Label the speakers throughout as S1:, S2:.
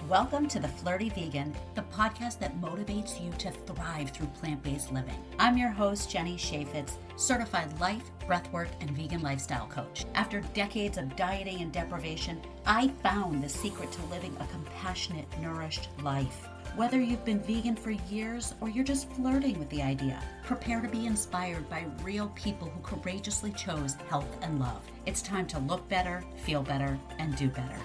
S1: Welcome to The Flirty Vegan, the podcast that motivates you to thrive through plant-based living. I'm your host, Jenny Chaffetz, certified life, breathwork, and vegan lifestyle coach. After decades of dieting and deprivation, I found the secret to living a compassionate, nourished life. Whether you've been vegan for years or you're just flirting with the idea, prepare to be inspired by real people who courageously chose health and love. It's time to look better, feel better, and do better.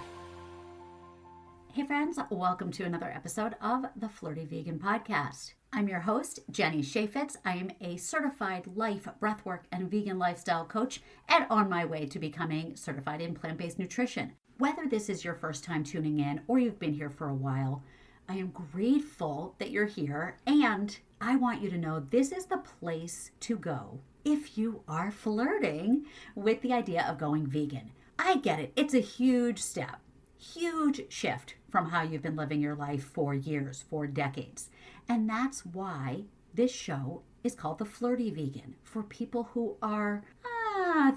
S1: Hey friends, welcome to another episode of the Flirty Vegan Podcast. I'm your host, Jenny Chaffetz. I am a certified life, breathwork, and vegan lifestyle coach and on my way to becoming certified in plant-based nutrition. Whether this is your first time tuning in or you've been here for a while, I am grateful that you're here, and I want you to know this is the place to go if you are flirting with the idea of going vegan. I get it. It's a huge step, huge shift from how you've been living your life for years, for decades. And that's why this show is called The Flirty Vegan, for people who are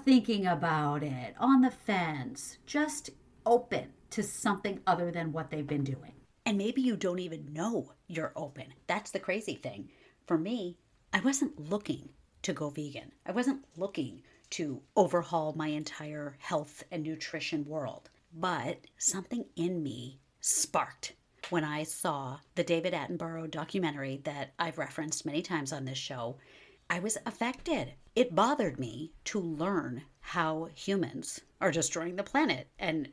S1: thinking about it, on the fence, just open to something other than what they've been doing. And maybe you don't even know you're open. That's the crazy thing. For me, I wasn't looking to go vegan. I wasn't looking to overhaul my entire health and nutrition world. But something in me sparked when I saw the David Attenborough documentary that I've referenced many times on this show. I was affected. It bothered me to learn how humans are destroying the planet and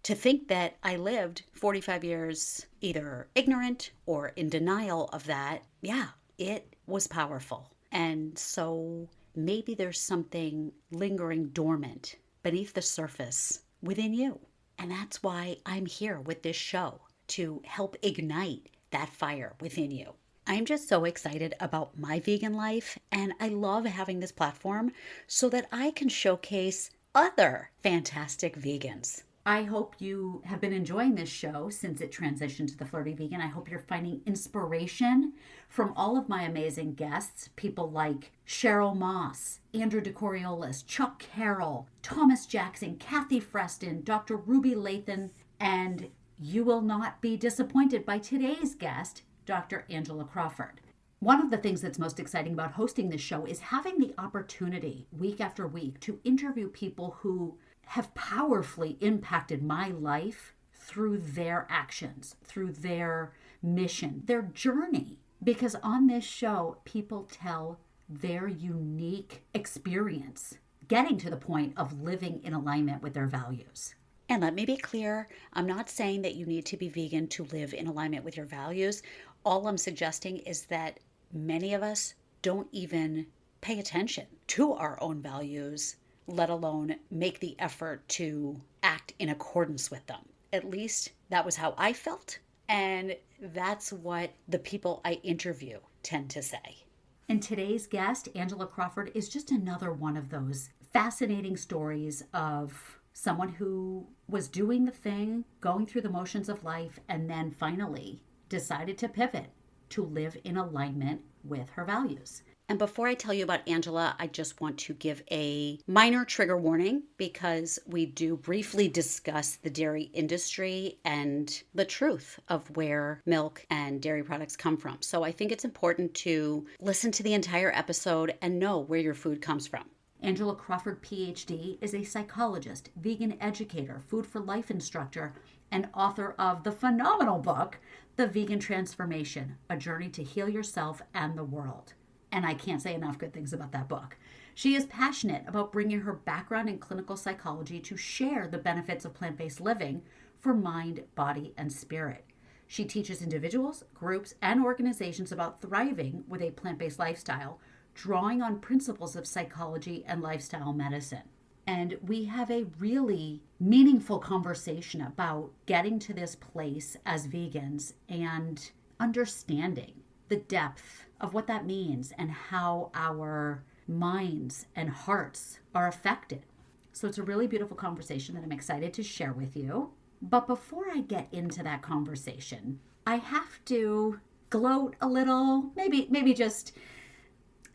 S1: to think that I lived 45 years either ignorant or in denial of that. Yeah, it was powerful. And so maybe there's something lingering dormant beneath the surface within you. And that's why I'm here with this show, to help ignite that fire within you. I'm just so excited about my vegan life, and I love having this platform so that I can showcase other fantastic vegans. I hope you have been enjoying this show since it transitioned to The Flirty Vegan. I hope you're finding inspiration from all of my amazing guests, people like Cheryl Moss, Andrew DeCoriolis, Chuck Carroll, Thomas Jackson, Kathy Freston, Dr. Ruby Lathan, and you will not be disappointed by today's guest, Dr. Angela Crawford. One of the things that's most exciting about hosting this show is having the opportunity week after week to interview people who have powerfully impacted my life through their actions, through their mission, their journey. Because on this show, people tell their unique experience getting to the point of living in alignment with their values. And let me be clear, I'm not saying that you need to be vegan to live in alignment with your values. All I'm suggesting is that many of us don't even pay attention to our own values, let alone make the effort to act in accordance with them. At least that was how I felt, and that's what the people I interview tend to say. And today's guest, Angela Crawford, is just another one of those fascinating stories of someone who was doing the thing, going through the motions of life, and then finally decided to pivot to live in alignment with her values. And before I tell you about Angela, I just want to give a minor trigger warning because we do briefly discuss the dairy industry and the truth of where milk and dairy products come from. So I think it's important to listen to the entire episode and know where your food comes from. Angela Crawford, Ph.D, is a psychologist, vegan educator, food for life instructor, and author of the phenomenal book, The Vegan Transformation, A Journey to Heal Yourself and the World. And I can't say enough good things about that book. She is passionate about bringing her background in clinical psychology to share the benefits of plant-based living for mind, body, and spirit. She teaches individuals, groups, and organizations about thriving with a plant-based lifestyle, drawing on principles of psychology and lifestyle medicine. And we have a really meaningful conversation about getting to this place as vegans and understanding the depth of what that means and how our minds and hearts are affected. So it's a really beautiful conversation that I'm excited to share with you. But before I get into that conversation, I have to gloat a little, maybe just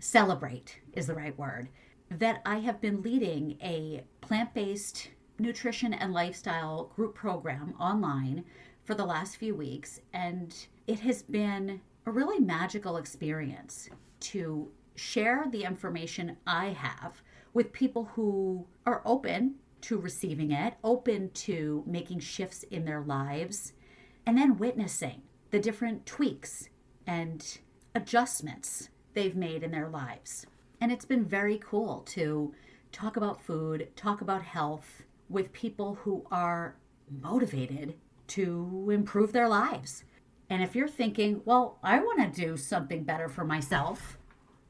S1: celebrate is the right word, that I have been leading a plant-based nutrition and lifestyle group program online for the last few weeks, and it has been a really magical experience to share the information I have with people who are open to receiving it, open to making shifts in their lives, and then witnessing the different tweaks and adjustments they've made in their lives. And it's been very cool to talk about food, talk about health with people who are motivated to improve their lives. And if you're thinking, well, I want to do something better for myself,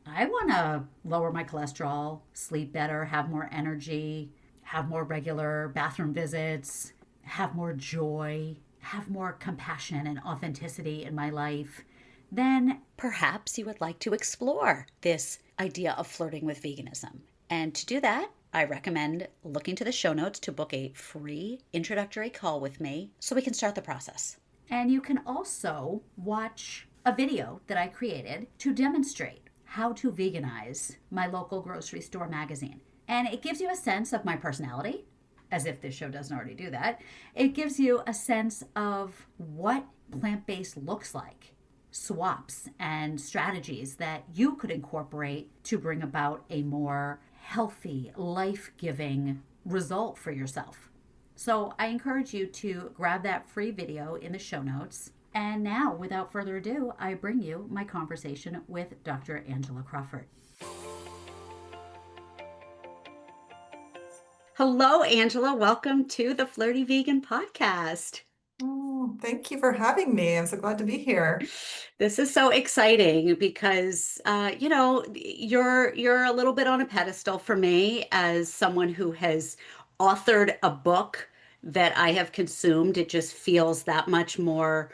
S1: I want to lower my cholesterol, sleep better, have more energy, have more regular bathroom visits, have more joy, have more compassion and authenticity in my life, then perhaps you would like to explore this idea of flirting with veganism. And to do that, I recommend looking to the show notes to book a free introductory call with me so we can start the process. And you can also watch a video that I created to demonstrate how to veganize my local grocery store magazine. And it gives you a sense of my personality, as if this show doesn't already do that. It gives you a sense of what plant-based looks like, swaps and strategies that you could incorporate to bring about a more healthy, life-giving result for yourself. So I encourage you to grab that free video in the show notes. And now, without further ado, I bring you my conversation with Dr. Angela Crawford. Hello, Angela. Welcome to the Flirty Vegan Podcast.
S2: Oh, thank you for having me. I'm so glad to be here.
S1: This is so exciting because you're a little bit on a pedestal for me as someone who has authored a book that I have consumed. It just feels that much more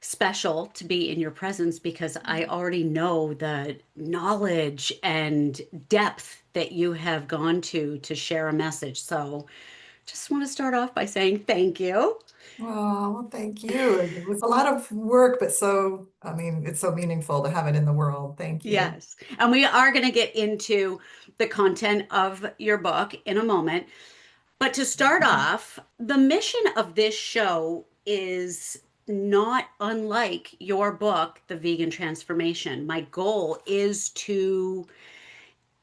S1: special to be in your presence because I already know the knowledge and depth that you have gone to share a message. So just want to start off by saying thank you.
S2: Oh, well, thank you. It was a lot of work, but it's so meaningful to have it in the world. Thank you.
S1: Yes. And we are going to get into the content of your book in a moment. But to start off, the mission of this show is not unlike your book, The Vegan Transformation. My goal is to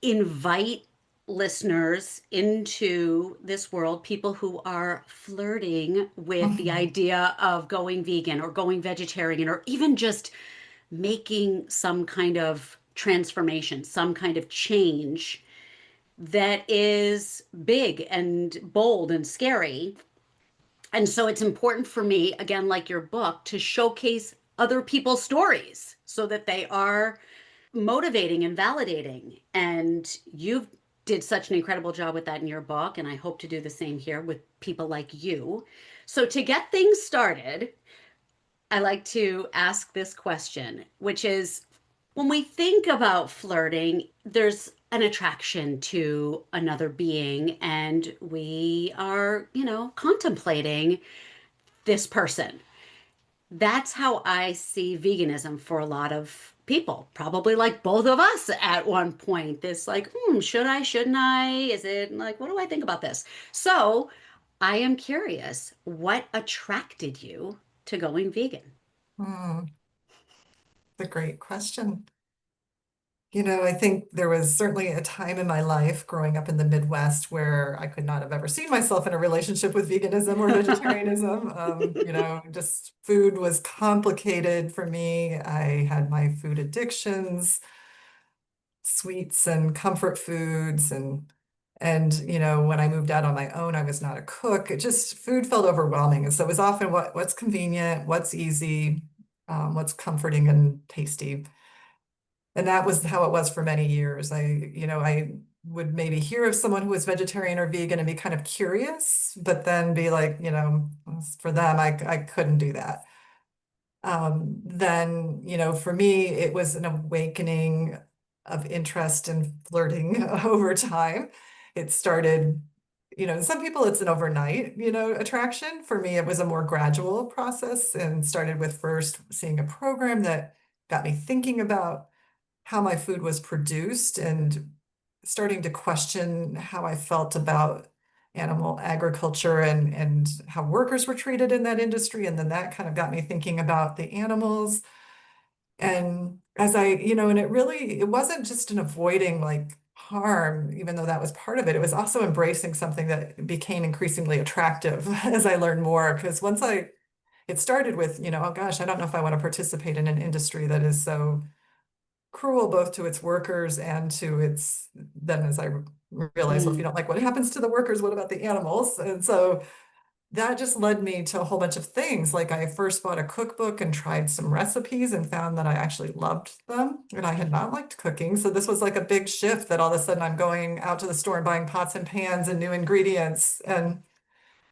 S1: invite listeners into this world, people who are flirting with the idea of going vegan or going vegetarian or even just making some kind of transformation, some kind of change that is big and bold and scary. And so it's important for me, again, like your book, to showcase other people's stories so that they are motivating and validating. And you did such an incredible job with that in your book, and I hope to do the same here with people like you. So to get things started, I like to ask this question, which is when we think about flirting, there's an attraction to another being, and we are, contemplating this person. That's how I see veganism for a lot of people, probably like both of us at one point. This, like, should I, shouldn't I? Is it like, what do I think about this? So I am curious, what attracted you to going vegan?
S2: Hmm, it's a great question. I think there was certainly a time in my life growing up in the Midwest where I could not have ever seen myself in a relationship with veganism or vegetarianism. Just food was complicated for me. I had my food addictions, sweets and comfort foods and when I moved out on my own, I was not a cook. It just food felt overwhelming. And so it was often what's convenient, what's easy, what's comforting and tasty. And that was how it was for many years. I would maybe hear of someone who was vegetarian or vegan and be kind of curious, but then be like, for them, I couldn't do that. Then, for me, it was an awakening of interest in flirting over time. It started, some people it's an overnight, attraction. For me, it was a more gradual process and started with first seeing a program that got me thinking about how my food was produced and starting to question how I felt about animal agriculture and how workers were treated in that industry. And then that kind of got me thinking about the animals. And as and it wasn't just an avoiding like harm, even though that was part of it. It was also embracing something that became increasingly attractive as I learned more. Because it started with, oh gosh, I don't know if I want to participate in an industry that is so cruel both to its workers and to then as I realized, well, if you
S1: Mm.
S2: don't like what happens to the workers, what about the animals? And so that just led me to a whole bunch of things. Like I first bought a cookbook and tried some recipes and found that I actually loved them. And I had not liked cooking. So this was like a big shift that all of a sudden I'm going out to the store and buying pots and pans and new ingredients and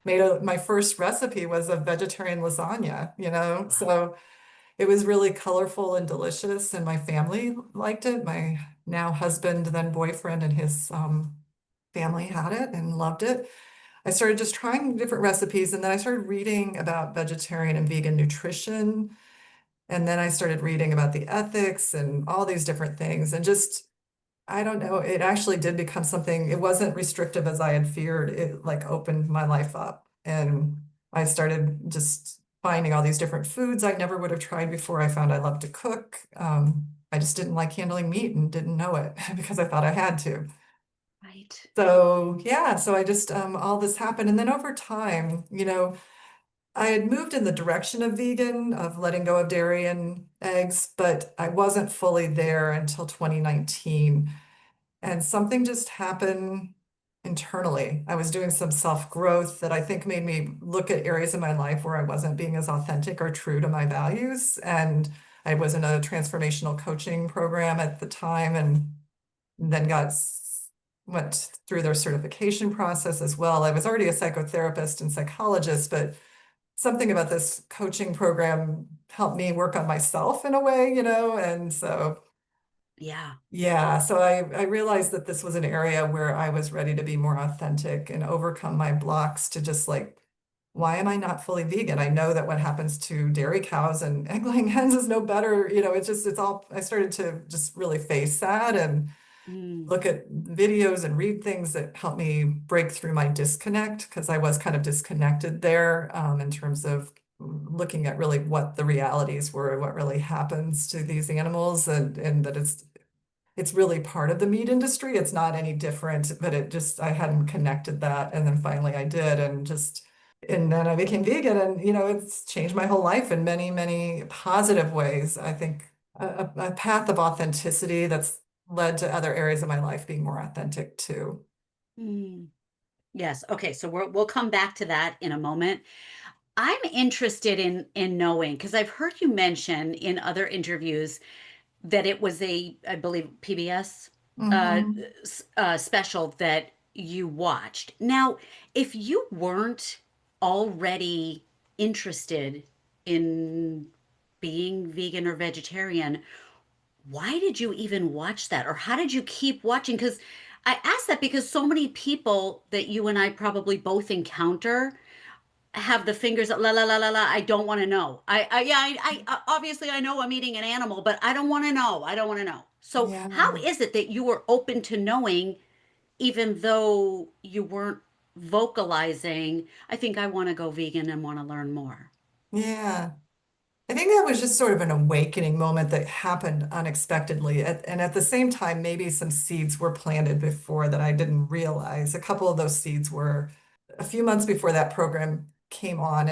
S2: my first recipe was a vegetarian lasagna.
S1: Wow.
S2: So it was really colorful and delicious, and my family liked it. My now husband, then boyfriend, and his family had it and loved it. I started just trying different recipes, and then I started reading about vegetarian and vegan nutrition. And then I started reading about the ethics and all these different things. And just, I don't know, it actually did become something, it wasn't restrictive as I had feared. It like opened my life up. And I started just finding all these different foods I never would have tried before. I found I loved to cook. I just didn't like handling meat and didn't know it because I thought I had to.
S1: Right.
S2: So yeah, so I just all this happened. And then over time, I had moved in the direction of vegan, of letting go of dairy and eggs, but I wasn't fully there until 2019. And something just happened internally. I was doing some self-growth that I think made me look at areas in my life where I wasn't being as authentic or true to my values. And I was in a transformational coaching program at the time and then went through their certification process as well. I was already a psychotherapist and psychologist, but something about this coaching program helped me work on myself in a way. And so,
S1: Yeah.
S2: yeah, so I realized that this was an area where I was ready to be more authentic and overcome my blocks to just like, why am I not fully vegan? I know that what happens to dairy cows and egg-laying hens is no better. I started to just really face that and
S1: Mm.
S2: look at videos and read things that help me break through my disconnect because I was kind of disconnected there in terms of looking at really what the realities were, what really happens to these animals, and that it's really part of the meat industry. It's not any different, but I hadn't connected that, and then finally I did, and then I became vegan, and it's changed my whole life in many, many positive ways. I think a path of authenticity that's led to other areas of my life being more authentic too.
S1: Mm. Yes. Okay. So we'll come back to that in a moment. I'm interested in knowing because I've heard you mention in other interviews that it was I believe, PBS uh,
S2: Hmm.
S1: special that you watched. Now, if you weren't already interested in being vegan or vegetarian, why did you even watch that? Or how did you keep watching? Because I ask that because so many people that you and I probably both encounter have the fingers la la la la la. I don't want to know. Obviously I know I'm eating an animal, but I don't want to know. I don't want to know. So how
S2: Yeah.
S1: is it that you were open to knowing, even though you weren't vocalizing? I think I want to go vegan and want to learn more.
S2: Yeah. I think that was just sort of an awakening moment that happened unexpectedly. And at the same time, maybe some seeds were planted before that I didn't realize. A couple of those seeds were a few months before that program came on.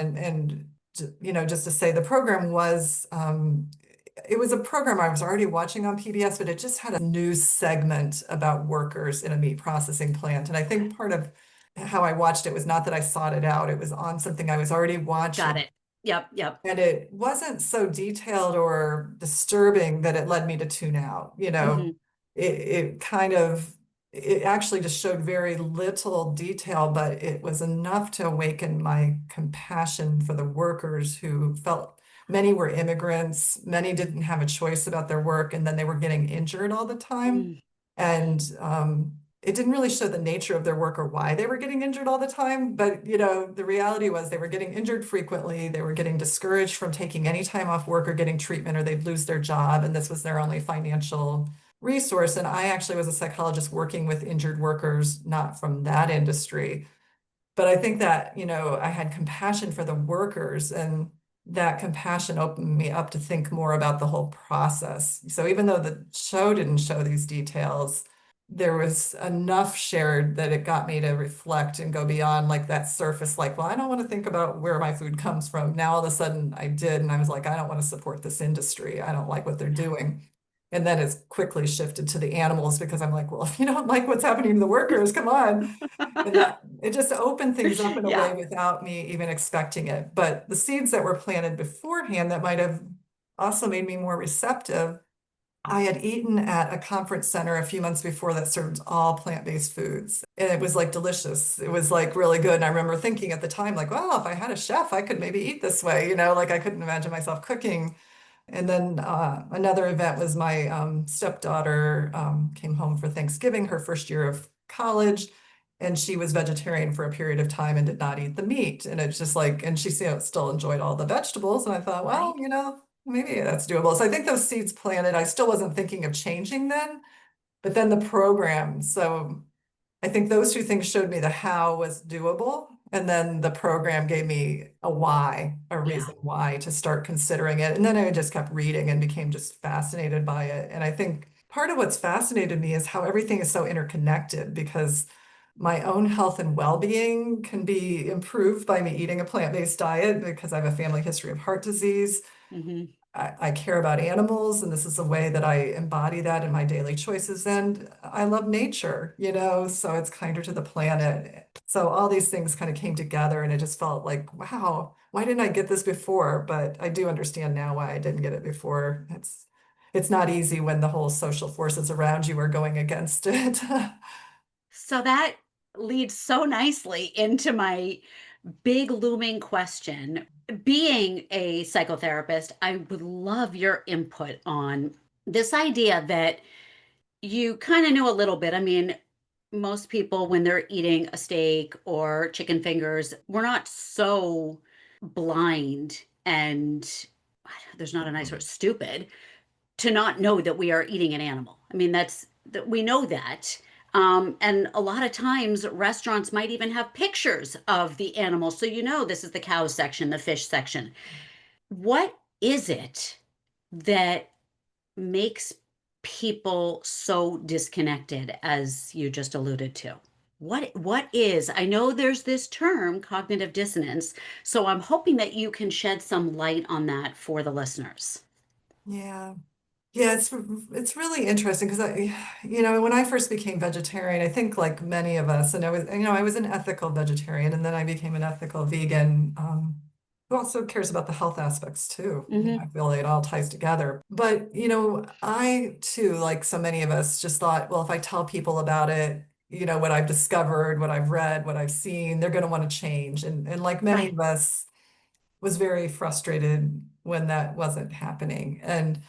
S2: Just to say the program it was a program I was already watching on PBS, but it just had a news segment about workers in a meat processing plant. And I
S1: Okay.
S2: think part of how I watched it was not that I sought it out, it was on something I was already
S1: Got
S2: watching.
S1: it. Yep, yep.
S2: And it wasn't so detailed or disturbing that it led me to tune out.
S1: Hmm.
S2: It actually just showed very little detail, but it was enough to awaken my compassion for the workers who felt many were immigrants, many didn't have a choice about their work, and then they were getting injured all the time.
S1: Mm.
S2: And it didn't really show the nature of their work or why they were getting injured all the time. But, the reality was they were getting injured frequently. They were getting discouraged from taking any time off work or getting treatment, or they'd lose their job. And this was their only financial resource. And I actually was a psychologist working with injured workers, not from that industry. But I think that, I had compassion for the workers, and that compassion opened me up to think more about the whole process. So even though the show didn't show these details, there was enough shared that it got me to reflect and go beyond like that surface, like, well, I don't want to think about where my food comes from. Now all of a sudden I did, and I was like, I don't want to support this industry. I don't like what they're doing. And then it's quickly shifted to the animals because I'm like, well, if you don't like what's happening to the workers, come on. And that it just opened things up in a way
S1: Yeah.
S2: without me even expecting it. But the seeds that were planted beforehand that might have also made me more receptive. I had eaten at a conference center a few months before that served all plant-based foods. And it was like delicious. It was like really good. And I remember thinking at the time, like, well, if I had a chef, I could maybe eat this way, like I couldn't imagine myself cooking. And then another event was my stepdaughter came home for Thanksgiving, her first year of college, and she was vegetarian for a period of time and did not eat the meat. And it's just like, and she still enjoyed all the vegetables. And I thought, well,
S1: Right.
S2: maybe that's doable. So I think those seeds planted, I still wasn't thinking of changing then, but then the program. So I think those two things showed me the how was doable. And then the program gave me a why, a
S1: Yeah.
S2: reason why to start considering it. And then I just kept reading and became just fascinated by it. And I think part of what's fascinated me is how everything is so interconnected, because my own health and well-being can be improved by me eating a plant-based diet because I have a family history of heart disease.
S1: Hmm.
S2: I care about animals, and this is a way that I embody that in my daily choices. And I love nature, so it's kinder to the planet. So all these things kind of came together, and it just felt like, wow, why didn't I get this before? But I do understand now why I didn't get it before. It's not easy when the whole social forces around you are going against it.
S1: So that leads so nicely into my big looming question. Being a psychotherapist, I would love your input on this idea that you kind of know a little bit. I mean, most people, when they're eating a steak or chicken fingers, we're not so blind and there's not a nice word, stupid, to not know that we are eating an animal. I mean, that's that we know that. And a lot of times restaurants might even have pictures of the animal. So you know this is the cow section, the fish section. What is it that makes people so disconnected, as you just alluded to? What is, I know there's this term, cognitive dissonance, so I'm hoping that you can shed some light on that for the listeners.
S2: Yeah. Yeah, it's really interesting because when I first became vegetarian, I think like many of us, and I was an ethical vegetarian, and then I became an ethical vegan, who also cares about the health aspects too. I
S1: Hmm.
S2: feel like it all ties together. But I too, like so many of us, just thought, well, if I tell people about it, what I've discovered, what I've read, what I've seen, they're going to want to change. And like many
S1: Right.
S2: of us, was very frustrated when that wasn't happening. And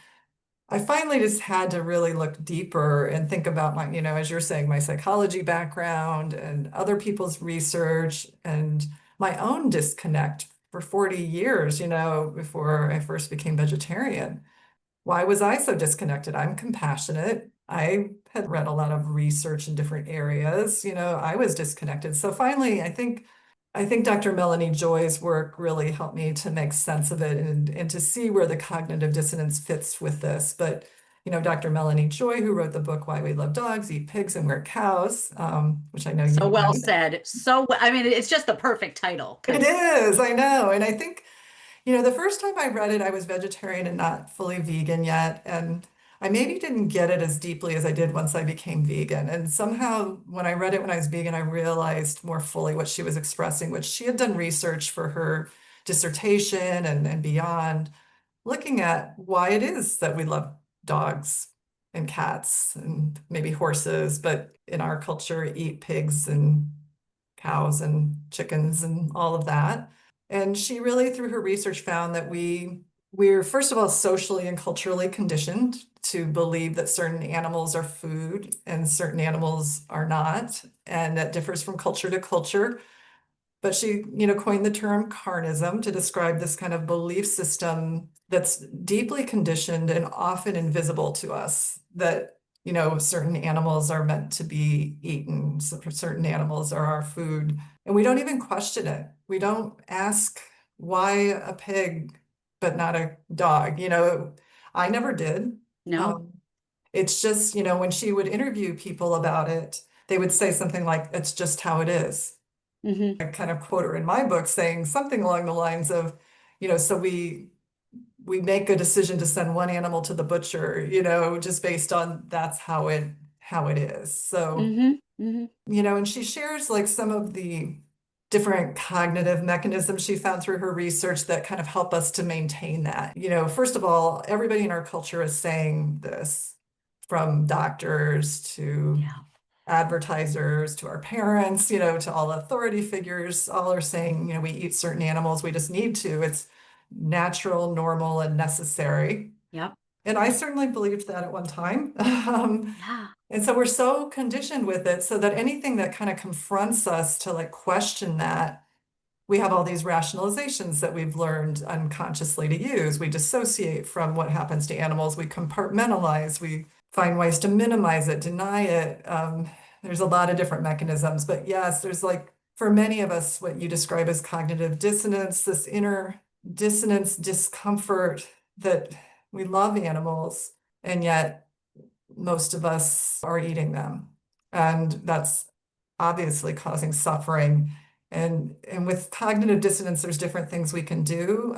S2: I finally just had to really look deeper and think about my, as you're saying, my psychology background and other people's research and my own disconnect for 40 years, before I first became vegetarian. Why was I so disconnected? I'm compassionate. I had read a lot of research in different areas. I was disconnected. So finally, I think Dr. Melanie Joy's work really helped me to make sense of it and to see where the cognitive dissonance fits with this. But Dr. Melanie Joy, who wrote the book Why We Love Dogs, Eat Pigs, and Wear Cows, which I know
S1: So
S2: you've
S1: well
S2: read.
S1: said. I mean, it's just the perfect title
S2: It
S1: because
S2: is, I know. And I think the first time I read it, I was vegetarian and not fully vegan yet. And I maybe didn't get it as deeply as I did once I became vegan. And somehow, when I read it when I was vegan, I realized more fully what she was expressing, which she had done research for her dissertation and beyond, looking at why it is that we love dogs and cats and maybe horses, but in our culture, eat pigs and cows and chickens and all of that. And she really, through her research, found that we're first of all socially and culturally conditioned to believe that certain animals are food and certain animals are not, and that differs from culture to culture. But she, coined the term CARNISM to describe this kind of belief system that's deeply conditioned and often invisible to us, that certain animals are meant to be eaten, certain animals are our food. and we don't even question it. We don't ask why a pig, but not a dog. I never did.
S1: No.
S2: Um, it's just, when she would interview people about it, they would say something like, it's just how it is.
S1: Mm-hmm.
S2: I kind of quote her in my book saying something along the lines of, so we make a decision to send one animal to the butcher, just based on that's how it is. So,
S1: Mm-hmm. Mm-hmm.
S2: and she shares like some of the different cognitive mechanisms she found through her research that kind of help us to maintain that. First of all, everybody in our culture is saying this, from doctors to
S1: Yeah.
S2: advertisers to our parents, to all authority figures, all are saying, we eat certain animals, we just need to. It's natural, normal, and necessary.
S1: Yep.
S2: And I certainly believed that at one time.
S1: Yeah.
S2: And so we're so conditioned with it, so that anything that kind of confronts us to like question that, we have all these rationalizations that we've learned unconsciously to use. We dissociate from what happens to animals. We compartmentalize. We find ways to minimize it, deny it. There's a lot of different mechanisms. But yes, there's like, for many of us, what you describe as cognitive dissonance, this inner dissonance, discomfort that we love animals, and yet most of us are eating them. And that's obviously causing suffering. And with cognitive dissonance, there's different things we can do.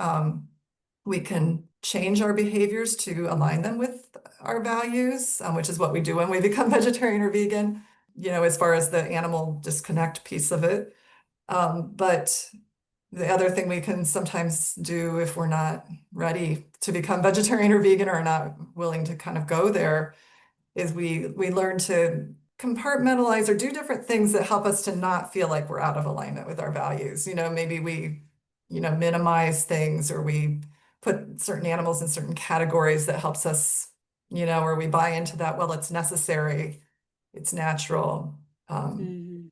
S2: We can change our behaviors to align them with our values, which is what we do when we become vegetarian or vegan, as far as the animal disconnect piece of it. But the other thing we can sometimes do if we're not ready to become vegetarian or vegan, or not willing to kind of go there, is we learn to compartmentalize or do different things that help us to not feel like we're out of alignment with our values. Maybe we, minimize things, or we put certain animals in certain categories that helps us, or we buy into that, well, it's necessary, it's natural.
S1: Mm-hmm.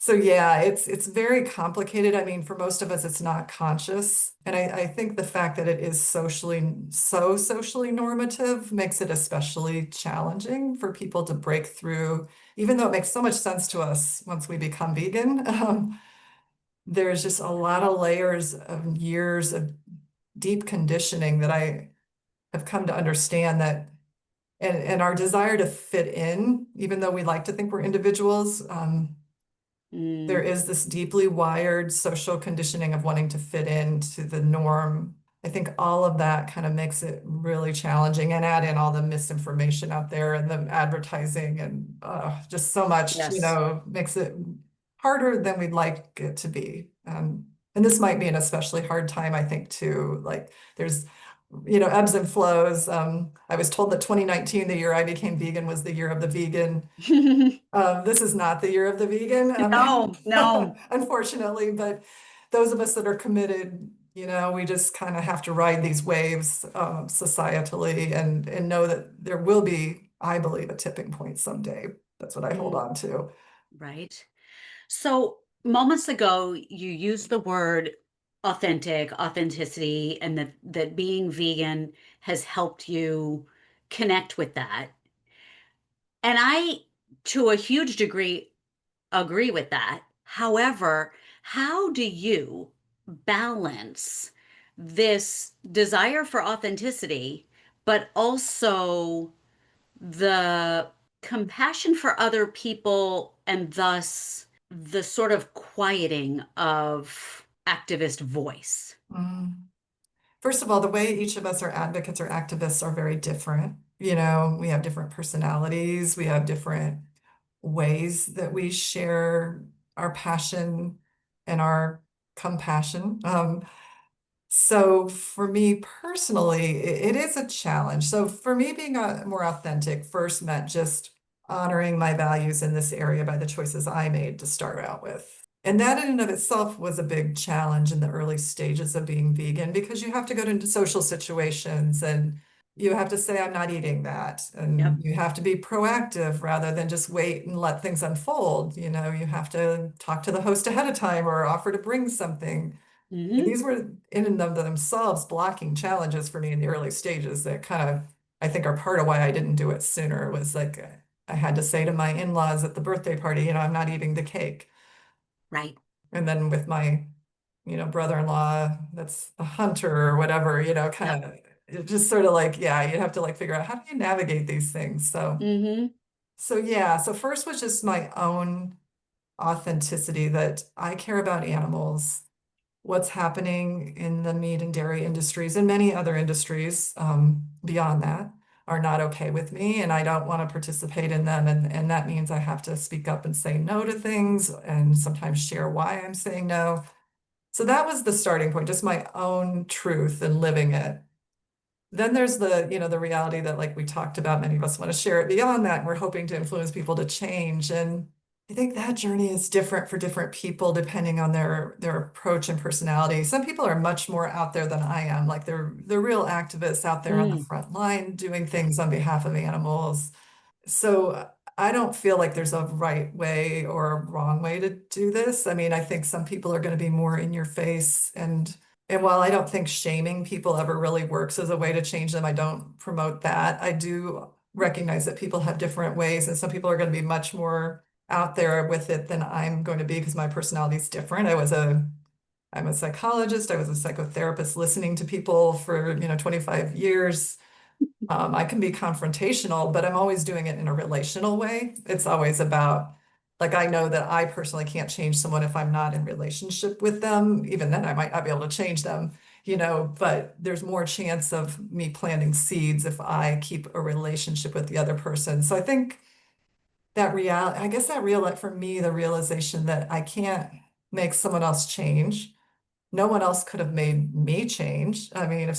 S2: So yeah, it's very complicated. I mean, for most of us, it's not conscious. And I think the fact that it is so socially normative makes it especially challenging for people to break through, even though it makes so much sense to us once we become vegan. There's just a lot of layers of years of deep conditioning that I have come to understand, that and our desire to fit in, even though we like to think we're individuals, there
S1: Mm.
S2: is this deeply wired social conditioning of wanting to fit into the norm. I think all of that kind of makes it really challenging, and add in all the misinformation out there and the advertising, and just so much,
S1: Yes.
S2: makes it harder than we'd like it to be. And this might be an especially hard time, I think, too. Like there's, ebbs and flows. I was told that 2019, the year I became vegan, was the year of the vegan. This is not the year of the vegan,
S1: No, no.
S2: unfortunately, but those of us that are committed, we just kind of have to ride these waves societally, and know that there will be, I believe, a tipping point someday. That's what I hold
S1: Mm.
S2: on to.
S1: Right. So moments ago, you used the word authenticity, and that being vegan has helped you connect with that. And I, to a huge degree, agree with that. However, how do you balance this desire for authenticity, but also the compassion for other people, and thus the sort of quieting of activist voice?
S2: Mm. First of all, the way each of us are advocates or activists are very different. We have different personalities, we have different ways that we share our passion and our compassion. So for me personally, it is a challenge. So for me, being more authentic first meant just honoring my values in this area by the choices I made to start out with. And that in and of itself was a big challenge in the early stages of being vegan, because you have to go into social situations and you have to say, I'm not eating that.
S1: Yep.
S2: And you have to be proactive rather than just wait and let things unfold. You have to talk to the host ahead of time or offer to bring something. And
S1: Hmm.
S2: these were in and of themselves blocking challenges for me in the early stages that kind of, I think, are part of why I didn't do it sooner. Was like I had to say to my in-laws at the birthday party, I'm not eating the cake.
S1: Right.
S2: And then with my, brother-in-law that's a hunter or whatever,
S1: Yep.
S2: kind of it just sort of like, yeah, you have to like figure out how do you navigate these things.
S1: Mm-hmm.
S2: So yeah, so first was just my own authenticity that I care about animals, what's happening in the meat and dairy industries and many other industries beyond that are not okay with me, and I don't want to participate in them. And that means I have to speak up and say no to things and sometimes share why I'm saying no. So that was the starting point, just my own truth and living it. Then there's the reality that like we talked about, many of us want to share it beyond that, and we're hoping to influence people to change. And I think that journey is different for different people depending on their approach and personality. Some people are much more out there than I am. Like they're real activists out there on the
S1: Mm.
S2: front line doing
S1: Yeah.
S2: things on behalf of animals. So I don't feel like there's a right way or a wrong way to do this. I mean, I think some people are going to be more in your face, and while I don't think shaming people ever really works as a way to change them, I don't promote that. I do recognize that people have different ways, and some people are going to be much more out there with it than I'm going to be because my personality is different. I'm a psychologist, I was a psychotherapist listening to people for, 25 years. I can be confrontational, but I'm always doing it in a relational way. It's always about, like, I know that I personally can't change someone if I'm not in relationship with them. Even then, I might not be able to change them, but there's more chance of me planting seeds if I keep a relationship with the other person. So I think I guess for me, the realization that I can't make someone else change. No one else could have made me change. I mean,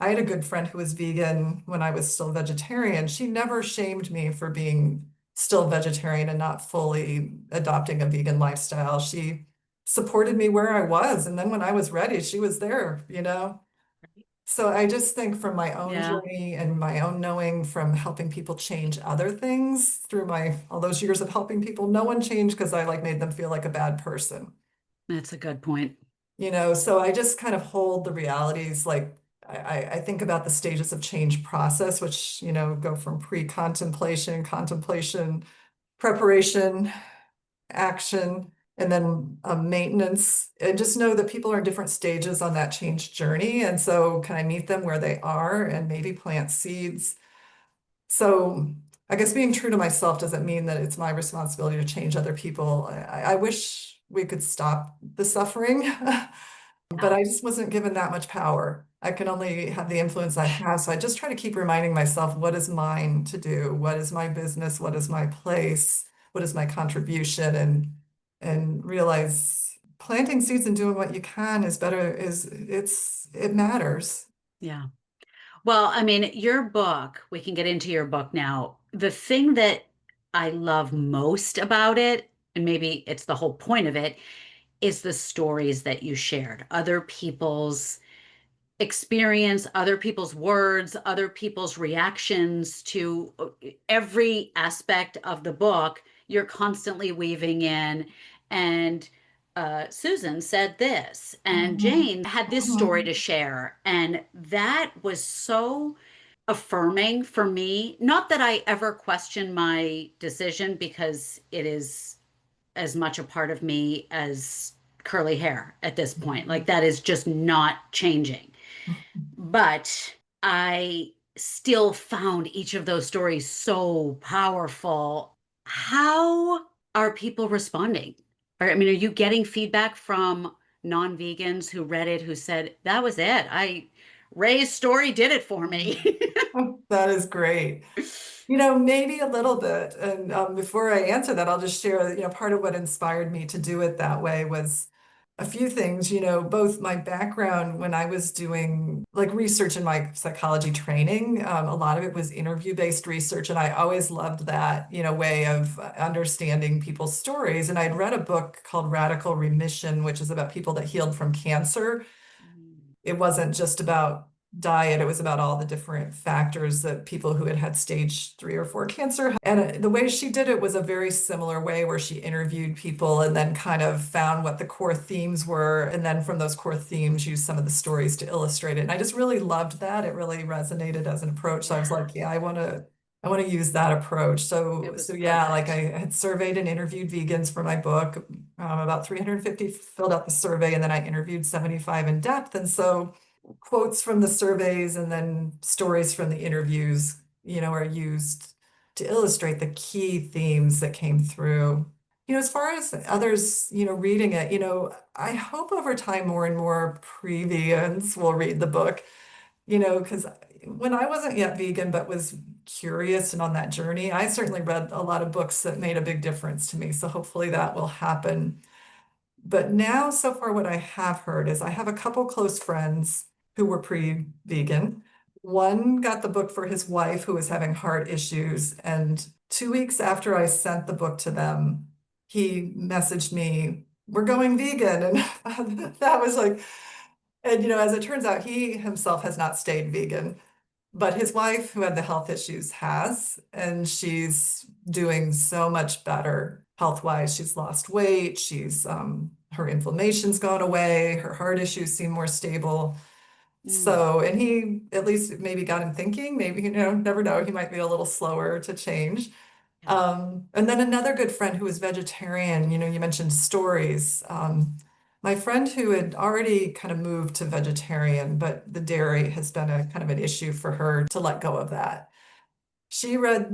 S2: I had a good friend who was vegan when I was still vegetarian. She never shamed me for being still vegetarian and not fully adopting a vegan lifestyle. She supported me where I was. And then when I was ready, she was there. So I just think from my own
S1: Yeah,
S2: journey and my own knowing from helping people change other things through all those years of helping people, no one changed because I like made them feel like a bad person.
S1: that's a good point.
S2: So I just kind of hold the realities. Like I think about the stages of change process, which, go from pre-contemplation, contemplation, preparation, action, and then maintenance. And just know that people are in different stages on that change journey. And so can I meet them where they are and maybe plant seeds? So I guess being true to myself doesn't mean that it's my responsibility to change other people. I wish we could stop the suffering. But
S1: Yeah,
S2: I just wasn't given that much power. I can only have the influence I have. So I just try to keep reminding myself what is mine to do? What is my business? What is my place? What is my contribution? And realize planting seeds and doing what you can is better, it matters.
S1: yeah. Well, I mean, your book, we can get into your book now. The thing that I love most about it, and maybe it's the whole point of it, is the stories that you shared, other people's experience, other people's words, other people's reactions to every aspect of the book. You're constantly weaving in, and Susan said this, and
S2: Mhm.
S1: Jane had this story to
S2: Mhm.
S1: share. And that was so affirming for me. Not that I ever question my decision, because it is as much a part of me as curly hair at this point. Like, that is just not changing. But I still found each of those stories so powerful. How are people responding? Or, I mean, are you getting feedback from non-vegans who read it, who said, that was it? Ray's story did it for me.
S2: Oh, that is great. Maybe a little bit. And before I answer that, I'll just share, part of what inspired me to do it that way was a few things, both my background when I was doing like research in my psychology training, a lot of it was interview-based research. And I always loved that, way of understanding people's stories. And I'd read a book called Radical Remission, which is about people that healed from cancer. It wasn't just about diet, it was about all the different factors that people who had had stage 3 or 4 cancer. And the way she did it was a very similar way where she interviewed people and then kind of found what the core themes were. And then from those core themes, used some of the stories to illustrate it. And I just really loved that. It really resonated as an approach. So I was
S1: Yeah,
S2: like, yeah, I want to use that approach.
S1: it
S2: So
S1: was
S2: yeah, like I
S1: perfect.
S2: had surveyed and interviewed vegans for my book, about 350 filled out the survey, and then I interviewed 75 in depth. And so quotes from the surveys and then stories from the interviews, are used to illustrate the key themes that came through. As far as others, reading it, I hope over time more and more pre-vegans will read the book, because when I wasn't yet vegan, but was curious and on that journey, I certainly read a lot of books that made a big difference to me. So hopefully that will happen. But now, so far, what I have heard is I have a couple close friends who were pre-vegan. One got the book for his wife who was having heart issues. And 2 weeks after I sent the book to them, he messaged me, "We're going vegan." And that was like, and as it turns out, he himself has not stayed vegan. But his wife, who had the health issues, has, and she's doing so much better health-wise. She's lost weight. Her inflammation's gone away. Her heart issues seem more stable.
S1: Mm,
S2: So, and he at least maybe got him thinking, maybe, never know, he might be a little slower to change.
S1: yeah.
S2: And then another good friend who was vegetarian, you mentioned stories. My friend who had already kind of moved to vegetarian, but the dairy has been a kind of an issue for her to let go of that. She read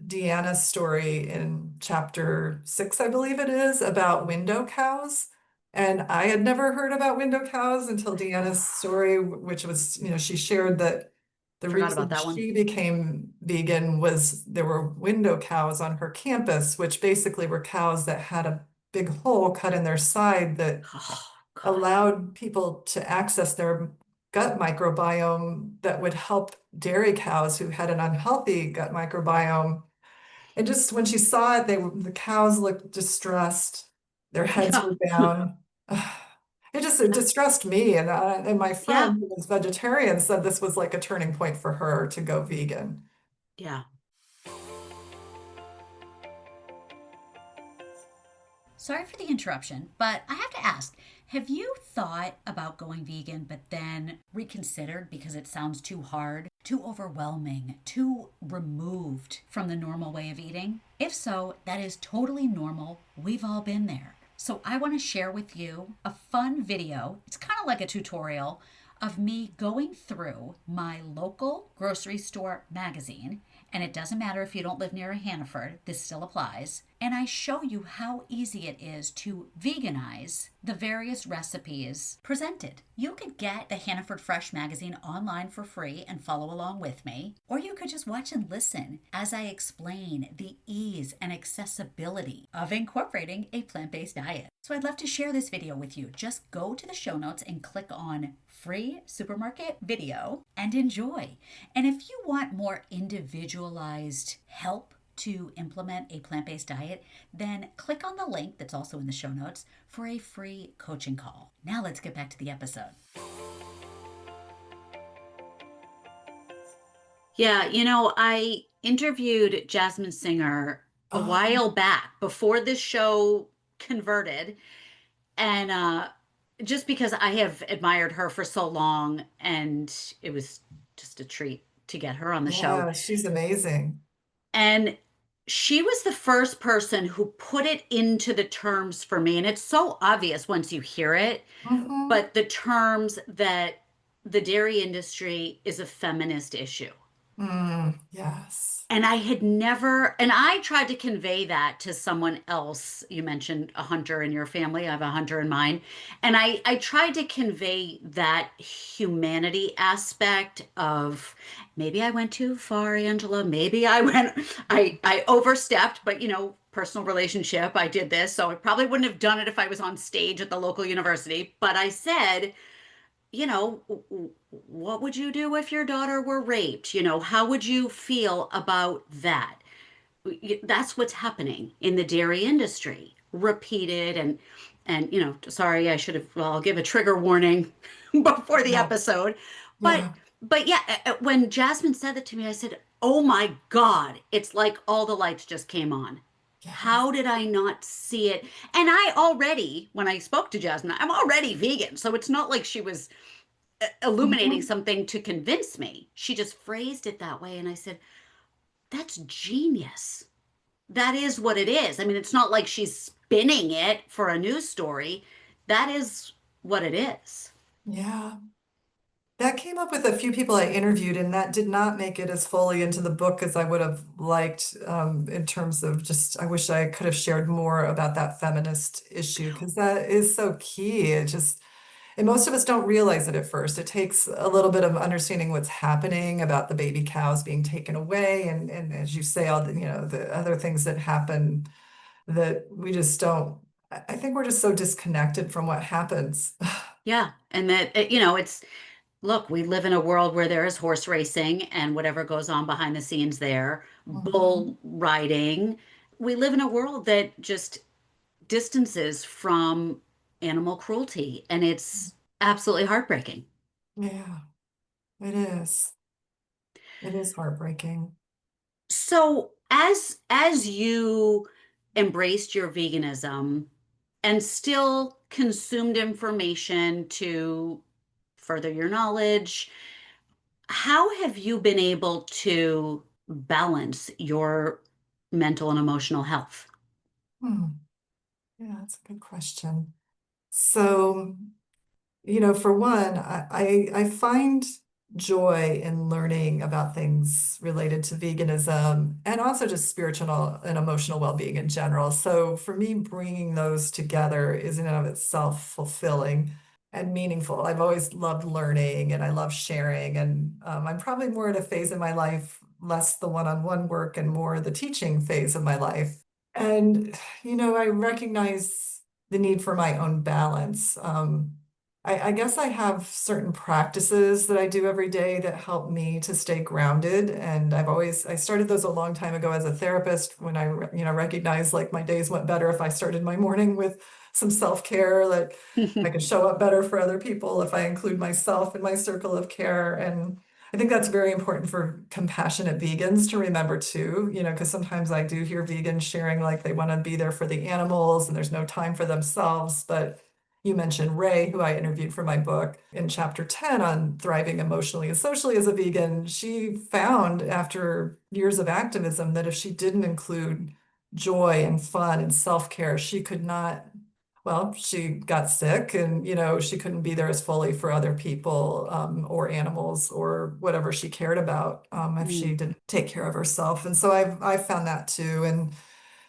S2: Deanna's story in chapter 6, I believe it is, about window cows. And I had never heard about window cows until Deanna's story, which was, she shared that the
S1: Forgot about
S2: reason
S1: that one.
S2: she became vegan was there were window cows on her campus, which basically were cows that had a big hole cut in their side that
S1: Oh, God.
S2: allowed people to access their gut microbiome that would help dairy cows who had an unhealthy gut microbiome. And just when she saw it, the cows looked distressed. Their heads
S1: Yeah.
S2: were down. It
S1: Yeah.
S2: distressed me. And my
S1: Yeah.
S2: friend who was vegetarian said this was like a turning point for her to go vegan.
S1: Yeah. Sorry for the interruption, but I have to ask, have you thought about going vegan but then reconsidered because it sounds too hard, too overwhelming, too removed from the normal way of eating? If so, that is totally normal. We've all been there. So I want to share with you a fun video. It's kind of like a tutorial of me going through my local grocery store magazine. And it doesn't matter if you don't live near a Hannaford, this still applies. And I show you how easy it is to veganize the various recipes presented. You could get the Hannaford Fresh magazine online for free and follow along with me, or you could just watch and listen as I explain the ease and accessibility of incorporating a plant-based diet. So I'd love to share this video with you. Just go to the show notes and click on free supermarket video and enjoy. And if you want more individualized help to implement a plant-based diet, then click on the link that's also in the show notes for a free coaching call. Now let's get back to the episode. Yeah, I interviewed Jasmine Singer a
S2: Oh,
S1: while back before this show converted. And just because I have admired her for so long, and it was just a treat to get her on the show.
S2: yeah, she's amazing.
S1: And she was the first person who put it into the terms for me. And it's so obvious once you hear it,
S2: Mhm.
S1: but the terms that the dairy industry is a feminist issue.
S2: Yes.
S1: And I had never, and I tried to convey that to someone else. You mentioned a hunter in your family. I have a hunter in mine. And I tried to convey that humanity aspect of maybe I went too far, Angela. Maybe I overstepped, but personal relationship, I did this. So I probably wouldn't have done it if I was on stage at the local university. But I said, you know, what would you do if your daughter were raped? How would you feel about that? That's what's happening in the dairy industry. Repeated and sorry, I should have, well, I'll give a trigger warning before the
S2: Yeah.
S1: episode. But
S2: Yeah.
S1: but yeah, when Jasmine said that to me, I said, "Oh my God, it's like all the lights just came on."
S2: Yes.
S1: How did I not see it? And I already, when I spoke to Jasmine, I'm already vegan. So it's not like she was illuminating
S2: Mhm.
S1: something to convince me. She just phrased it that way. And I said, that's genius. That is what it is. I mean, it's not like she's spinning it for a news story. That is what it is.
S2: Yeah. That came up with a few people I interviewed, and that did not make it as fully into the book as I would have liked, in terms of just, I wish I could have shared more about that feminist issue because that is so key. And most of us don't realize it at first. It takes a little bit of understanding what's happening about the baby cows being taken away, and as you say, all the, the other things that happen that we just don't, I think we're just so disconnected from what happens.
S1: Yeah. And that, it's, look, we live in a world where there is horse racing and whatever goes on behind the scenes there,
S2: Mhm.
S1: bull riding. We live in a world that just distances from animal cruelty, and it's absolutely heartbreaking.
S2: Yeah, it is. It is heartbreaking.
S1: So, as you embraced your veganism and still consumed information to further your knowledge, how have you been able to balance your mental and emotional health?
S2: Hmm. Yeah, that's a good question. So, for one, I find joy in learning about things related to veganism and also just spiritual and emotional well-being in general. So for me, bringing those together is in and of itself fulfilling and meaningful. I've always loved learning and I love sharing, and I'm probably more at a phase in my life, less the one-on-one work and more the teaching phase of my life. And, I recognize the need for my own balance. I guess I have certain practices that I do every day that help me to stay grounded. And I started those a long time ago as a therapist when recognized like my days went better if I started my morning with some self-care, like I could show up better for other people if I include myself in my circle of care. And I think that's very important for compassionate vegans to remember too, because sometimes I do hear vegans sharing like they want to be there for the animals and there's no time for themselves. But you mentioned Ray, who I interviewed for my book in chapter 10 on thriving emotionally and socially as a vegan. She found after years of activism that if she didn't include joy and fun and self-care, she could not, well, she got sick and, she couldn't be there as fully for other people, or animals or whatever she cared about, if she
S1: Mm.
S2: didn't take care of herself. And so I've found that too. And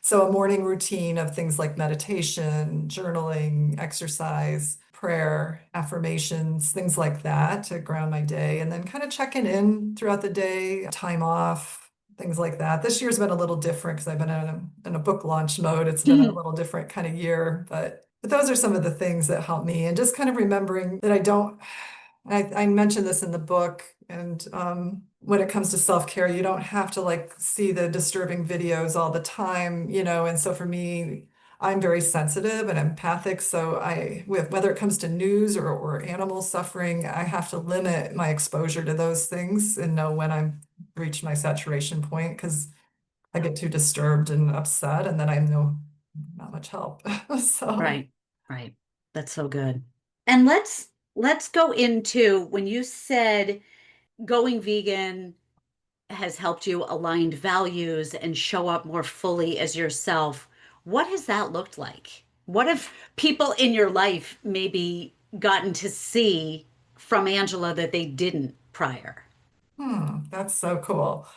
S2: so a morning routine of things like meditation, journaling, exercise, prayer, affirmations, things like that to ground my day, and then kind of checking in throughout the day, time off, things like that. This year's been a little different because I've been in a book launch mode. It's been a little different kind of year, but those are some of the things that help me, and just kind of remembering that I don't, I mentioned this in the book, and when it comes to self-care, you don't have to like see the disturbing videos all the time, and so for me, I'm very sensitive and empathic. So whether it comes to news or animal suffering, I have to limit my exposure to those things and know when I'm reached my saturation point because I get too disturbed and upset, and then I know not much help. So,
S1: Right, right. That's so good. And let's go into when you said going vegan has helped you align values and show up more fully as yourself. What has that looked like? What have people in your life maybe gotten to see from Angela that they didn't prior?
S2: that's so cool.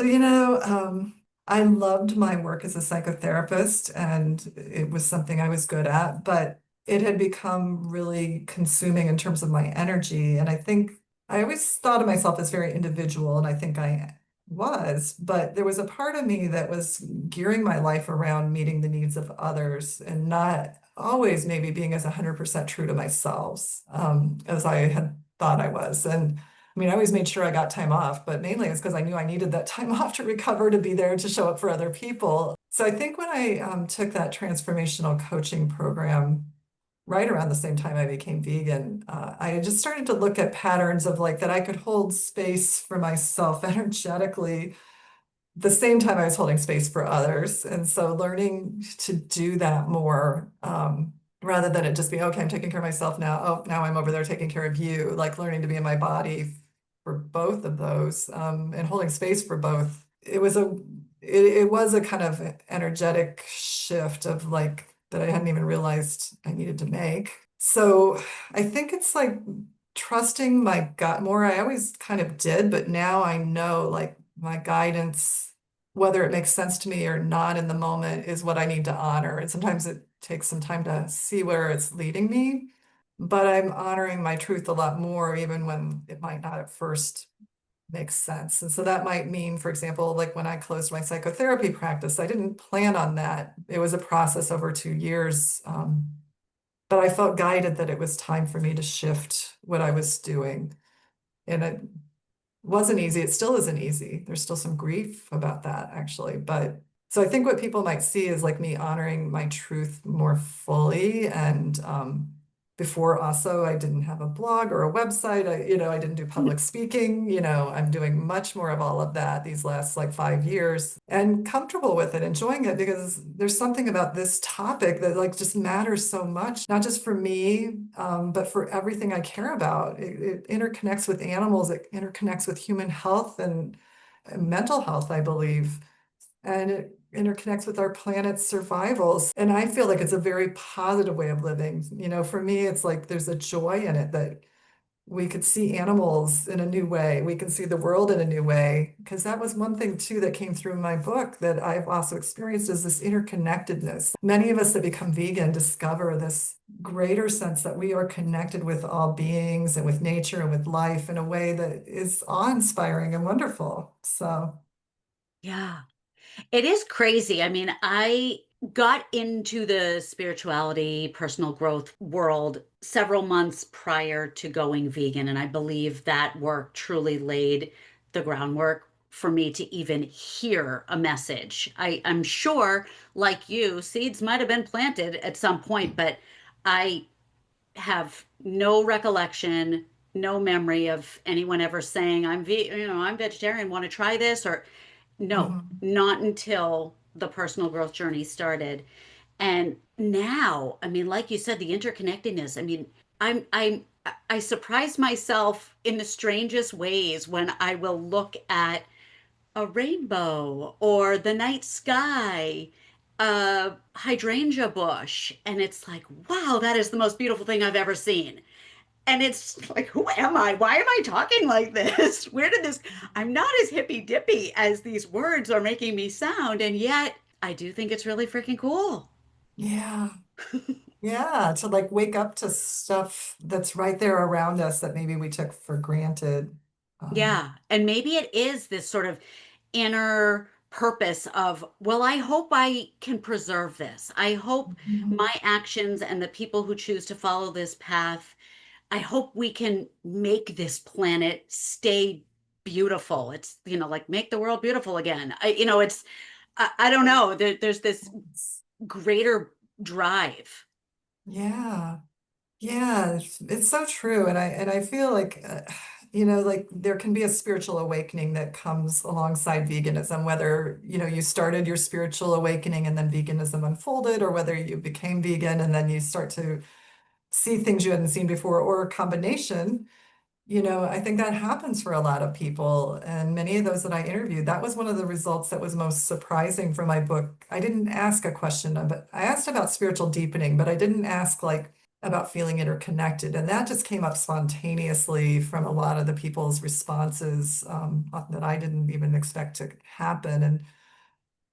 S2: So, I loved my work as a psychotherapist, and it was something I was good at, but it had become really consuming in terms of my energy. And I think I always thought of myself as very individual, and I think I was, but there was a part of me that was gearing my life around meeting the needs of others and not always maybe being as 100% true to myself, as I had thought I was. And I mean, I always made sure I got time off, but mainly it's because I knew I needed that time off to recover, to be there, to show up for other people. So I think when I took that transformational coaching program, right around the same time I became vegan, I just started to look at patterns of like that I could hold space for myself energetically the same time I was holding space for others. And so learning to do that more, rather than it just being, okay, I'm taking care of myself now. Oh, now I'm over there taking care of you, like learning to be in my body for both of those, and holding space for both. it was a kind of energetic shift of like that I hadn't even realized I needed to make. So I think it's like trusting my gut more. I always kind of did, but now I know like my guidance, whether it makes sense to me or not in the moment, is what I need to honor. And sometimes it takes some time to see where it's leading me, but I'm honoring my truth a lot more, even when it might not at first make sense. And so that might mean, for example, like when I closed my psychotherapy practice, I didn't plan on that. It was a process over 2 years. But I felt guided that it was time for me to shift what I was doing. And it wasn't easy. It still isn't easy. There's still some grief about that, actually. But so I think what people might see is like me honoring my truth more fully. And before also, I didn't have a blog or a website. I didn't do public speaking. I'm doing much more of all of that these last like 5 years and comfortable with it, enjoying it because there's something about this topic that like just matters so much, not just for me, but for everything I care about. It interconnects with animals. It interconnects with human health and mental health, I believe, and it interconnects with our planet's survivals. And I feel like it's a very positive way of living. For me, it's like there's a joy in it that we could see animals in a new way. We can see the world in a new way. Because that was one thing too that came through my book that I've also experienced is this interconnectedness. Many of us that become vegan discover this greater sense that we are connected with all beings and with nature and with life in a way that is awe-inspiring and wonderful. So
S1: Yeah. It is crazy. I mean, I got into the spirituality, personal growth world several months prior to going vegan. And I believe that work truly laid the groundwork for me to even hear a message. I'm sure, like you, seeds might have been planted at some point, but I have no recollection, no memory of anyone ever saying, I'm vegetarian, want to try this? Or no,
S2: mhm.
S1: not until the personal growth journey started. And now, I mean, like you said, the interconnectedness. I mean, I surprise myself in the strangest ways when I will look at a rainbow or the night sky, a hydrangea bush, and it's like, wow, that is the most beautiful thing I've ever seen. And it's like, who am I? Why am I talking like this? Where did this? I'm not as hippy dippy as these words are making me sound. And yet, I do think it's really freaking cool.
S2: Yeah. Yeah, to like wake up to stuff that's right there around us that maybe we took for granted. Um,
S1: Yeah. And maybe it is this sort of inner purpose of, well, I hope I can preserve this. I hope
S2: mhm.
S1: my actions and the people who choose to follow this path, I hope we can make this planet stay beautiful. It's, like make the world beautiful again. I don't know. There's this greater drive.
S2: Yeah. Yeah, it's so true. And I feel like like there can be a spiritual awakening that comes alongside veganism, whether, you started your spiritual awakening and then veganism unfolded, or whether you became vegan and then you start to see things you hadn't seen before, or a combination. I think that happens for a lot of people. And many of those that I interviewed, that was one of the results that was most surprising from my book. I didn't ask a question, but I asked about spiritual deepening, but I didn't ask like about feeling interconnected. And that just came up spontaneously from a lot of the people's responses that I didn't even expect to happen.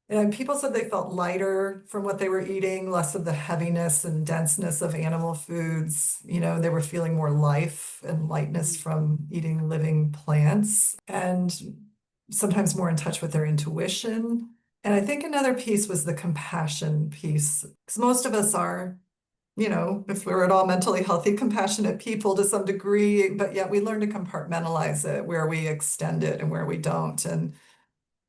S2: And people said they felt lighter from what they were eating, less of the heaviness and denseness of animal foods. They were feeling more life and lightness from eating living plants and sometimes more in touch with their intuition. And I think another piece was the compassion piece, because most of us are, if we're at all mentally healthy, compassionate people to some degree, but yet we learn to compartmentalize it where we extend it and where we don't. And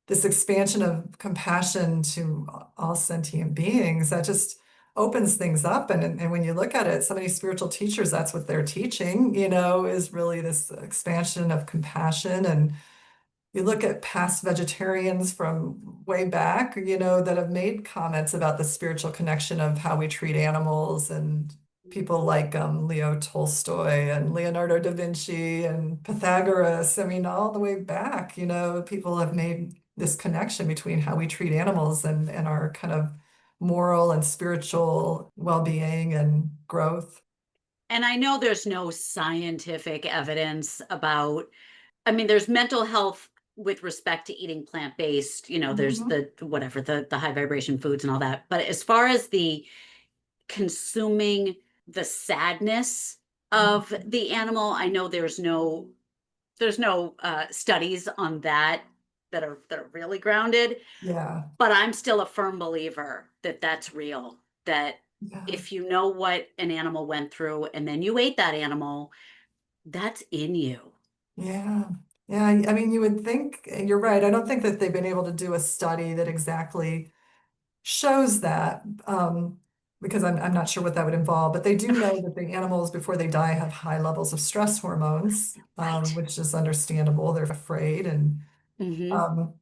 S2: this expansion of compassion to all sentient beings that just opens things up. And when you look at it, so many spiritual teachers, that's what they're teaching, is really this expansion of compassion. And you look at past vegetarians from way back, that have made comments about the spiritual connection of how we treat animals, and people like Leo Tolstoy and Leonardo da Vinci and Pythagoras. I mean, all the way back, people have made this connection between how we treat animals and our kind of moral and spiritual well-being and growth.
S1: And I know there's no scientific evidence about, I mean, there's mental health with respect to eating plant-based, there's
S2: Mhm.
S1: the whatever, the high vibration foods and all that. But as far as the consuming the sadness of the animal, I know there's no studies on that are really grounded.
S2: Yeah,
S1: But I'm still a firm believer that that's real. That
S2: yeah,
S1: if you know what an animal went through and then you ate that animal, that's in you.
S2: yeah. Yeah, I mean, you would think, and you're right. I don't think that they've been able to do a study that exactly shows that, because I'm not sure what that would involve, but they do know that the animals before they die have high levels of stress hormones,
S1: Right.
S2: which is understandable. They're afraid. And
S1: Mm-hmm.
S2: um,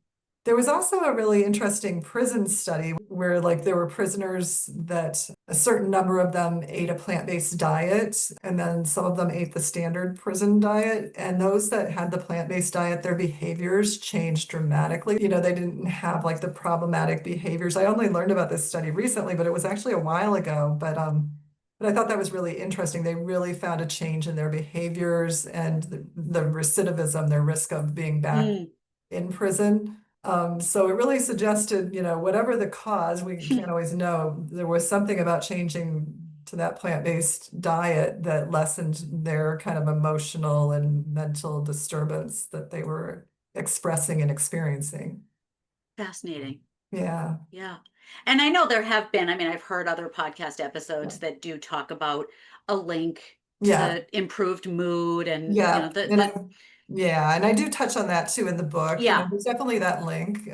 S2: there was also a really interesting prison study where like there were prisoners that a certain number of them ate a plant-based diet, and then some of them ate the standard prison diet. And those that had the plant-based diet, their behaviors changed dramatically. They didn't have like the problematic behaviors. I only learned about this study recently, but it was actually a while ago. But I thought that was really interesting. They really found a change in their behaviors and the recidivism, their risk of being back
S1: Mm.
S2: in prison. So it really suggested, whatever the cause, we can't always know, there was something about changing to that plant-based diet that lessened their kind of emotional and mental disturbance that they were expressing and experiencing.
S1: Fascinating.
S2: Yeah.
S1: Yeah. And I know there have been, I mean, I've heard other podcast episodes that do talk about a link
S2: Yeah.
S1: to improved mood and,
S2: Yeah. And I do touch on that too in the book.
S1: yeah,
S2: There's definitely that link.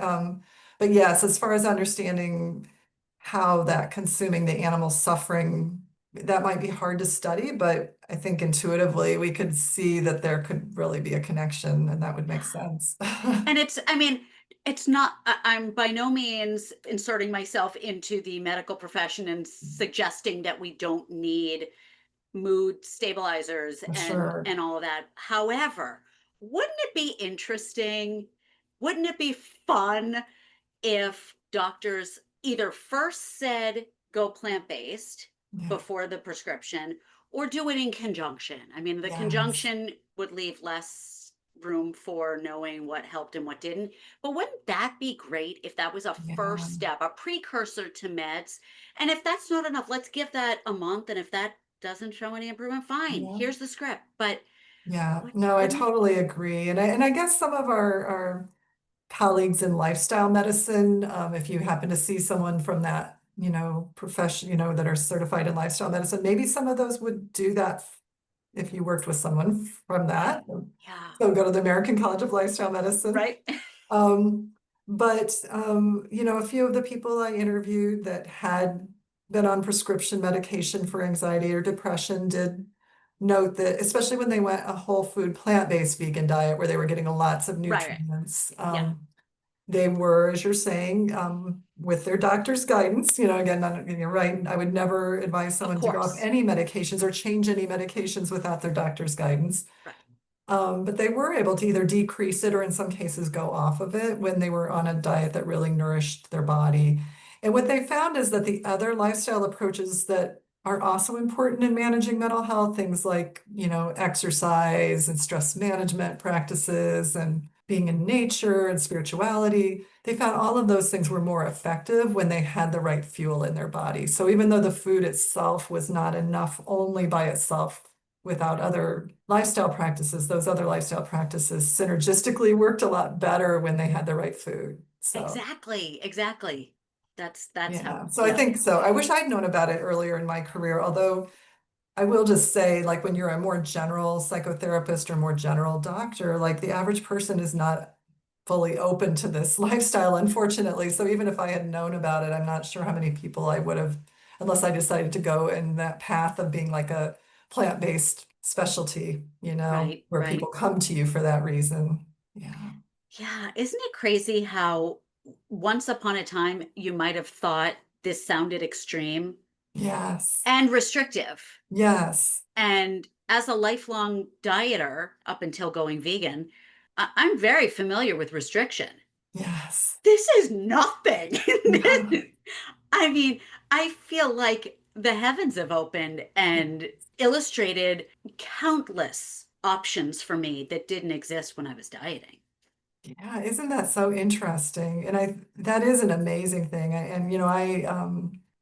S2: But yes, as far as understanding how that consuming the animal suffering, that might be hard to study, but I think intuitively we could see that there could really be a connection and that would make
S1: yeah.
S2: sense.
S1: And I mean, it's not, I'm by no means inserting myself into the medical profession and suggesting that we don't need mood stabilizers
S2: For
S1: and
S2: sure.
S1: and all of that. However, wouldn't it be interesting? Wouldn't it be fun if doctors either first said go plant-based
S2: Yeah.
S1: before the prescription or do it in conjunction? I mean, the
S2: Yes.
S1: conjunction would leave less room for knowing what helped and what didn't. But wouldn't that be great if that was a
S2: Yeah.
S1: first step, a precursor to meds? And if that's not enough, let's give that a month. And if that doesn't show any improvement, fine,
S2: Yeah.
S1: here's the script. But
S2: Yeah. No, I
S1: wouldn't,
S2: totally agree. And I guess some of our colleagues in lifestyle medicine, if you happen to see someone from that, profession, that are certified in lifestyle medicine, maybe some of those would do that if you worked with someone from
S1: yeah,
S2: that.
S1: yeah,
S2: So go to the American College of Lifestyle Medicine.
S1: right,
S2: But a few of the people I interviewed that had been on prescription medication for anxiety or depression did note that, especially when they went a whole food plant-based vegan diet where they were getting lots of
S1: right, right.
S2: nutrients,
S1: Yeah,
S2: they were, as you're saying, with their doctor's guidance, again, you're right. I would never advise
S1: of
S2: someone to go off
S1: course.
S2: any medications or change any medications without their doctor's guidance.
S1: Right.
S2: But they were able to either decrease it or in some cases go off of it when they were on a diet that really nourished their body. And what they found is that the other lifestyle approaches that are also important in managing mental health, things like, exercise and stress management practices and being in nature and spirituality, they found all of those things were more effective when they had the right fuel in their body. So even though the food itself was not enough only by itself, without other lifestyle practices, those other lifestyle practices synergistically worked a lot better when they had the right food. So,
S1: Exactly, exactly. That's how,
S2: yeah. So I
S1: yeah,
S2: think so. I wish I'd known about it earlier in my career, although I will just say, like, when you're a more general psychotherapist or more general doctor, like the average person is not fully open to this lifestyle, unfortunately. So even if I had known about it, I'm not sure how many people I would have, unless I decided to go in that path of being like a plant-based specialty,
S1: right,
S2: where
S1: right.
S2: people come to you for that reason. Yeah.
S1: Yeah, isn't it crazy how once upon a time you might have thought this sounded extreme
S2: Yes.
S1: and restrictive?
S2: Yes.
S1: And as a lifelong dieter up until going vegan, I'm very familiar with restriction.
S2: Yes.
S1: This is nothing.
S2: Yeah.
S1: I mean, I feel like the heavens have opened and illustrated countless options for me that didn't exist when I was dieting.
S2: Yeah, isn't that so interesting? And that is an amazing thing. And I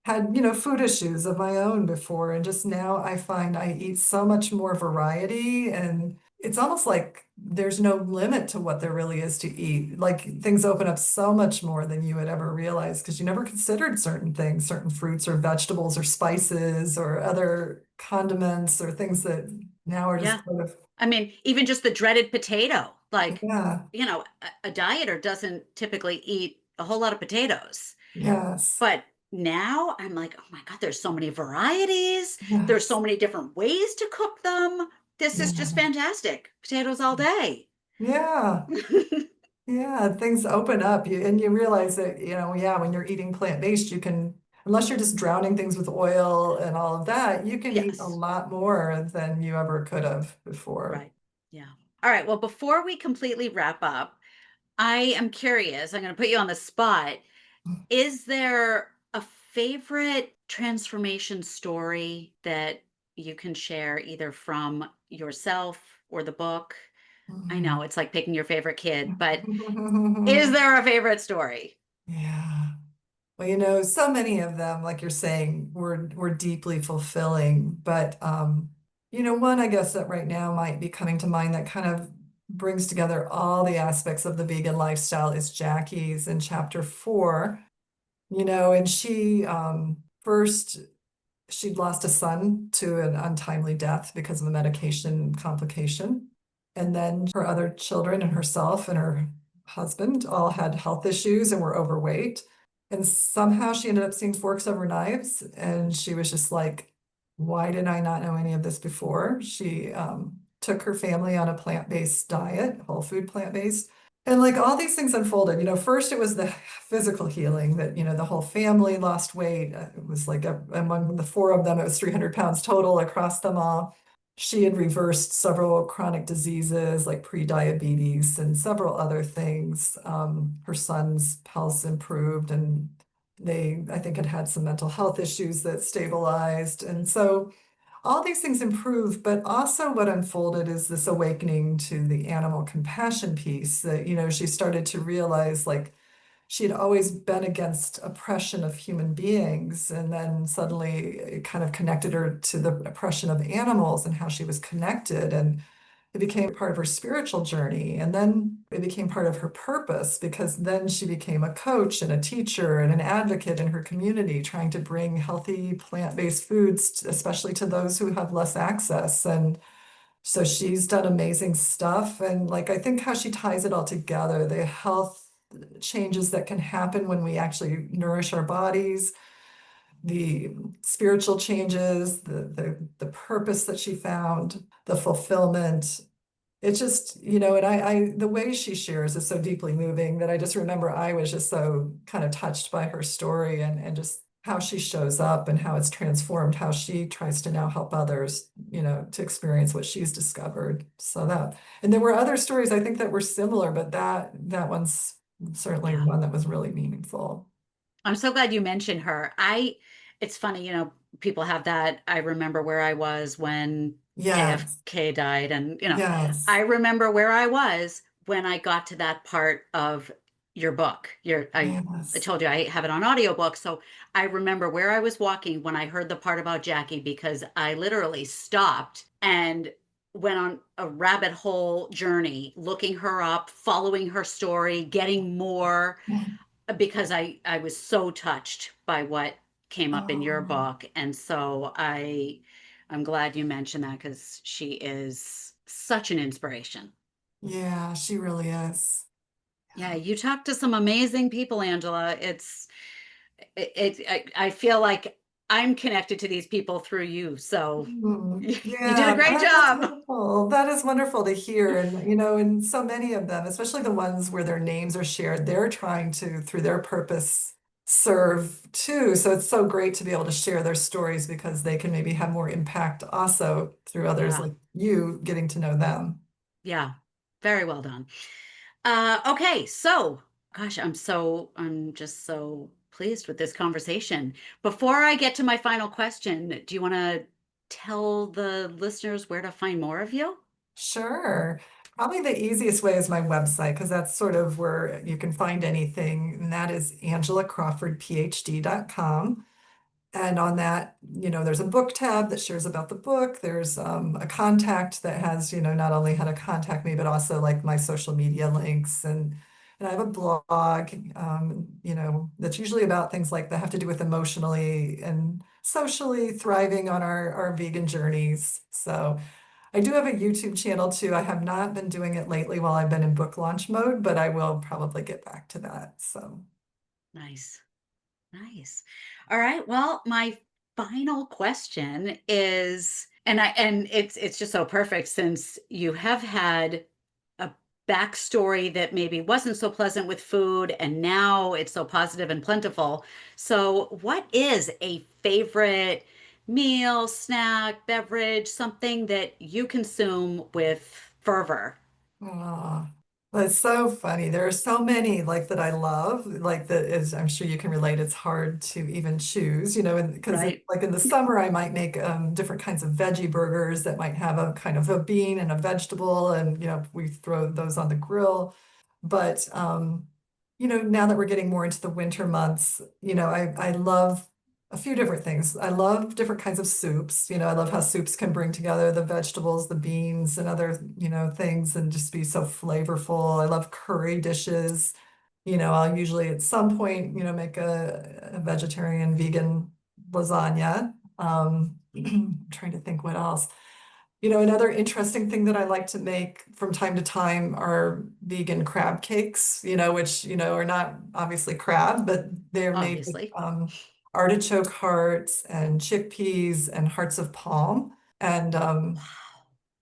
S2: had, food issues of my own before, and just now I find I eat so much more variety, and it's almost like there's no limit to what there really is to eat. Like things open up so much more than you would ever realize because you never considered certain things, certain fruits or vegetables or spices or other condiments or things that now are
S1: Yeah.
S2: just sort of,
S1: I mean, even just the dreaded potato, like,
S2: yeah,
S1: a dieter doesn't typically eat a whole lot of potatoes.
S2: yes.
S1: But now I'm like, oh my God, there's so many varieties. There's
S2: Yes.
S1: so many different ways to cook them. This is just
S2: Yeah.
S1: fantastic. Potatoes all day.
S2: Yeah. Yeah. Things open up and you realize that, yeah, when you're eating plant-based, you can, unless you're just drowning things with oil and all of that, you can eat a
S1: Yes.
S2: lot more than you ever could have before.
S1: Right. Yeah. All right. Well, before we completely wrap up, I am curious. I'm going to put you on the spot. Is there a favorite transformation story that you can share either from yourself or the book? I know it's like picking your favorite kid, but is there a favorite story?
S2: Yeah. Well, so many of them, like you're saying, were deeply fulfilling. But one I guess that right now might be coming to mind that kind of brings together all the aspects of the vegan lifestyle is Jackie's in chapter 4. And she first she'd lost a son to an untimely death because of a medication complication. And then her other children and herself and her husband all had health issues and were overweight. And somehow she ended up seeing forks over knives. And she was just like, why did I not know any of this before? She took her family on a plant-based diet, whole food plant-based. And like all these things unfolded, first it was the physical healing that, the whole family lost weight. It was like among the four of them, it was 300 pounds total across them all. She had reversed several chronic diseases like pre-diabetes and several other things. Her son's health improved and they, I think, had had some mental health issues that stabilized. And so all these things improve, but also what unfolded is this awakening to the animal compassion piece that, she started to realize like she had always been against oppression of human beings. And then suddenly it kind of connected her to the oppression of animals and how she was connected. And it became part of her spiritual journey. And then it became part of her purpose because then she became a coach and a teacher and an advocate in her community, trying to bring healthy plant-based foods, especially to those who have less access. And so she's done amazing stuff. And like, I think how she ties it all together, the health changes that can happen when we actually nourish our bodies, the spiritual changes, the purpose that she found, the fulfillment. It's just, and the way she shares is so deeply moving that I just remember I was just so kind of touched by her story and just how she shows up and how it's transformed, how she tries to now help others, to experience what she's discovered. So that, and there were other stories I think that were similar, but that one's certainly
S1: Yeah.
S2: one that was really meaningful.
S1: I'm so glad you mentioned her. It's funny, people have that. I remember where I was when
S2: Yes,
S1: JFK died. And,
S2: yes,
S1: I remember where I was when I got to that part of your book. I
S2: yes.
S1: told you I have it on audiobook. So I remember where I was walking when I heard the part about Jackie because I literally stopped and went on a rabbit hole journey, looking her up, following her story, getting more because I was so touched by what came up in your
S2: Oh,
S1: book. And so I'm glad you mentioned that because she is such an inspiration.
S2: yeah, she really is.
S1: Yeah, you talk to some amazing people, Angela. I feel like I'm connected to these people through you. So you did a
S2: Yeah,
S1: great
S2: that's
S1: job.
S2: wonderful. That is wonderful to hear. And, and so many of them, especially the ones where their names are shared, they're trying to, through their purpose, serve too. So it's so great to be able to share their stories because they can maybe have more impact also through others
S1: Yeah,
S2: like you getting to know them.
S1: yeah. Very well done. Okay, so Gosh, I'm just so pleased with this conversation. Before I get to my final question, do you want to tell the listeners where to find more of you?
S2: Sure. Probably the easiest way is my website, because that's sort of where you can find anything, and that is angelacrawfordphd.com. And on that, there's a book tab that shares about the book. There's a contact that has, not only how to contact me, but also like my social media links. And I have a blog, that's usually about things like that have to do with emotionally and socially thriving on our vegan journeys. So I do have a YouTube channel too. I have not been doing it lately while I've been in book launch mode, but I will probably get back to that. So.
S1: Nice. Nice. All right. Well, my final question is, and it's just so perfect since you have had a backstory that maybe wasn't so pleasant with food, and now it's so positive and plentiful. So, what is a favorite meal, snack, beverage, something that you consume with fervor,
S2: Oh, that's so funny. There are so many like that I love, like that is I'm sure you can relate. It's hard to even choose, and because
S1: right?
S2: like in the summer I might make different kinds of veggie burgers that might have a kind of a bean and a vegetable, and we throw those on the grill. But now that we're getting more into the winter months, I love a few different things. I love different kinds of soups. I love how soups can bring together the vegetables, the beans, and other, things and just be so flavorful. I love curry dishes. I'll usually at some point, make a vegetarian vegan lasagna. I'm trying to think what else. Another interesting thing that I like to make from time to time are vegan crab cakes, which, are not obviously crab, but they're made with
S1: Obviously.
S2: artichoke hearts and chickpeas and hearts of palm. And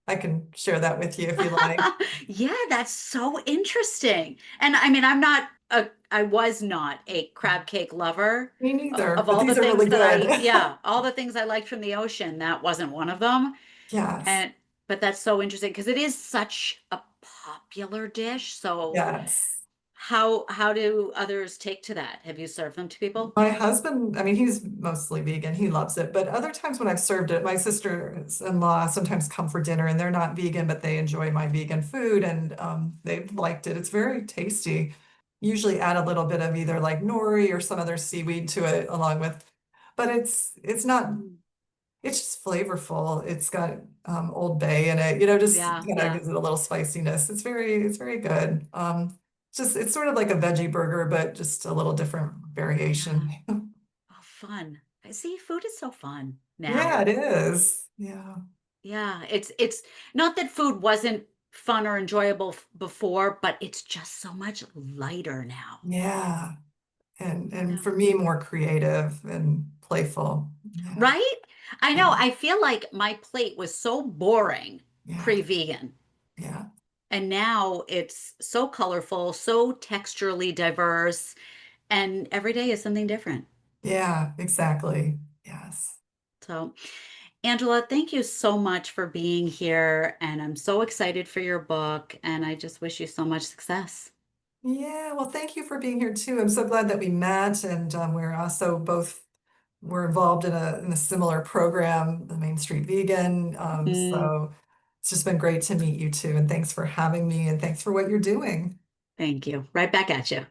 S2: I can share that with you if you like.
S1: Yeah, that's so interesting. And I was not a crab cake lover.
S2: Me neither,
S1: Of
S2: but
S1: all the
S2: these are really
S1: things that
S2: good.
S1: all the things I liked from the ocean, that wasn't one of them.
S2: Yes,
S1: And but that's so interesting because it is such a popular dish. So
S2: yes.
S1: how do others take to that? Have you served them to people?
S2: My husband, I mean, he's mostly vegan. He loves it. But other times when I've served it, my sisters-in-law sometimes come for dinner and they're not vegan, but they enjoy my vegan food and they've liked it. It's very tasty. Usually add a little bit of either like nori or some other seaweed to it along with, but it's not,
S1: Mm.
S2: it's just flavorful. It's got Old Bay in it, just
S1: Yeah,
S2: kind of
S1: yeah,
S2: gives it a little spiciness. It's very good. It's sort of like a veggie burger, but just a little different
S1: yeah.
S2: variation.
S1: Oh, fun. I see food is so fun
S2: Yeah,
S1: now.
S2: it is. Yeah.
S1: Yeah, it's not that food wasn't fun or enjoyable before, but it's just so much lighter now.
S2: Yeah. And
S1: Yeah.
S2: for me, more creative and playful. Yeah.
S1: Right? I
S2: Yeah.
S1: know. I feel like my plate was so boring
S2: Yeah.
S1: pre-vegan,
S2: Yeah.
S1: and now it's so colorful, so texturally diverse, and every day is something different.
S2: Yeah, exactly. Yes.
S1: So, Angela, thank you so much for being here, and I'm so excited for your book, and I just wish you so much success.
S2: Yeah, well, thank you for being here too. I'm so glad that we met, and we're also both we're involved in a similar program, the Main Street Vegan.
S1: Mm,
S2: So it's just been great to meet you too, and thanks for having me, and thanks for what you're doing.
S1: thank you. Right back at you.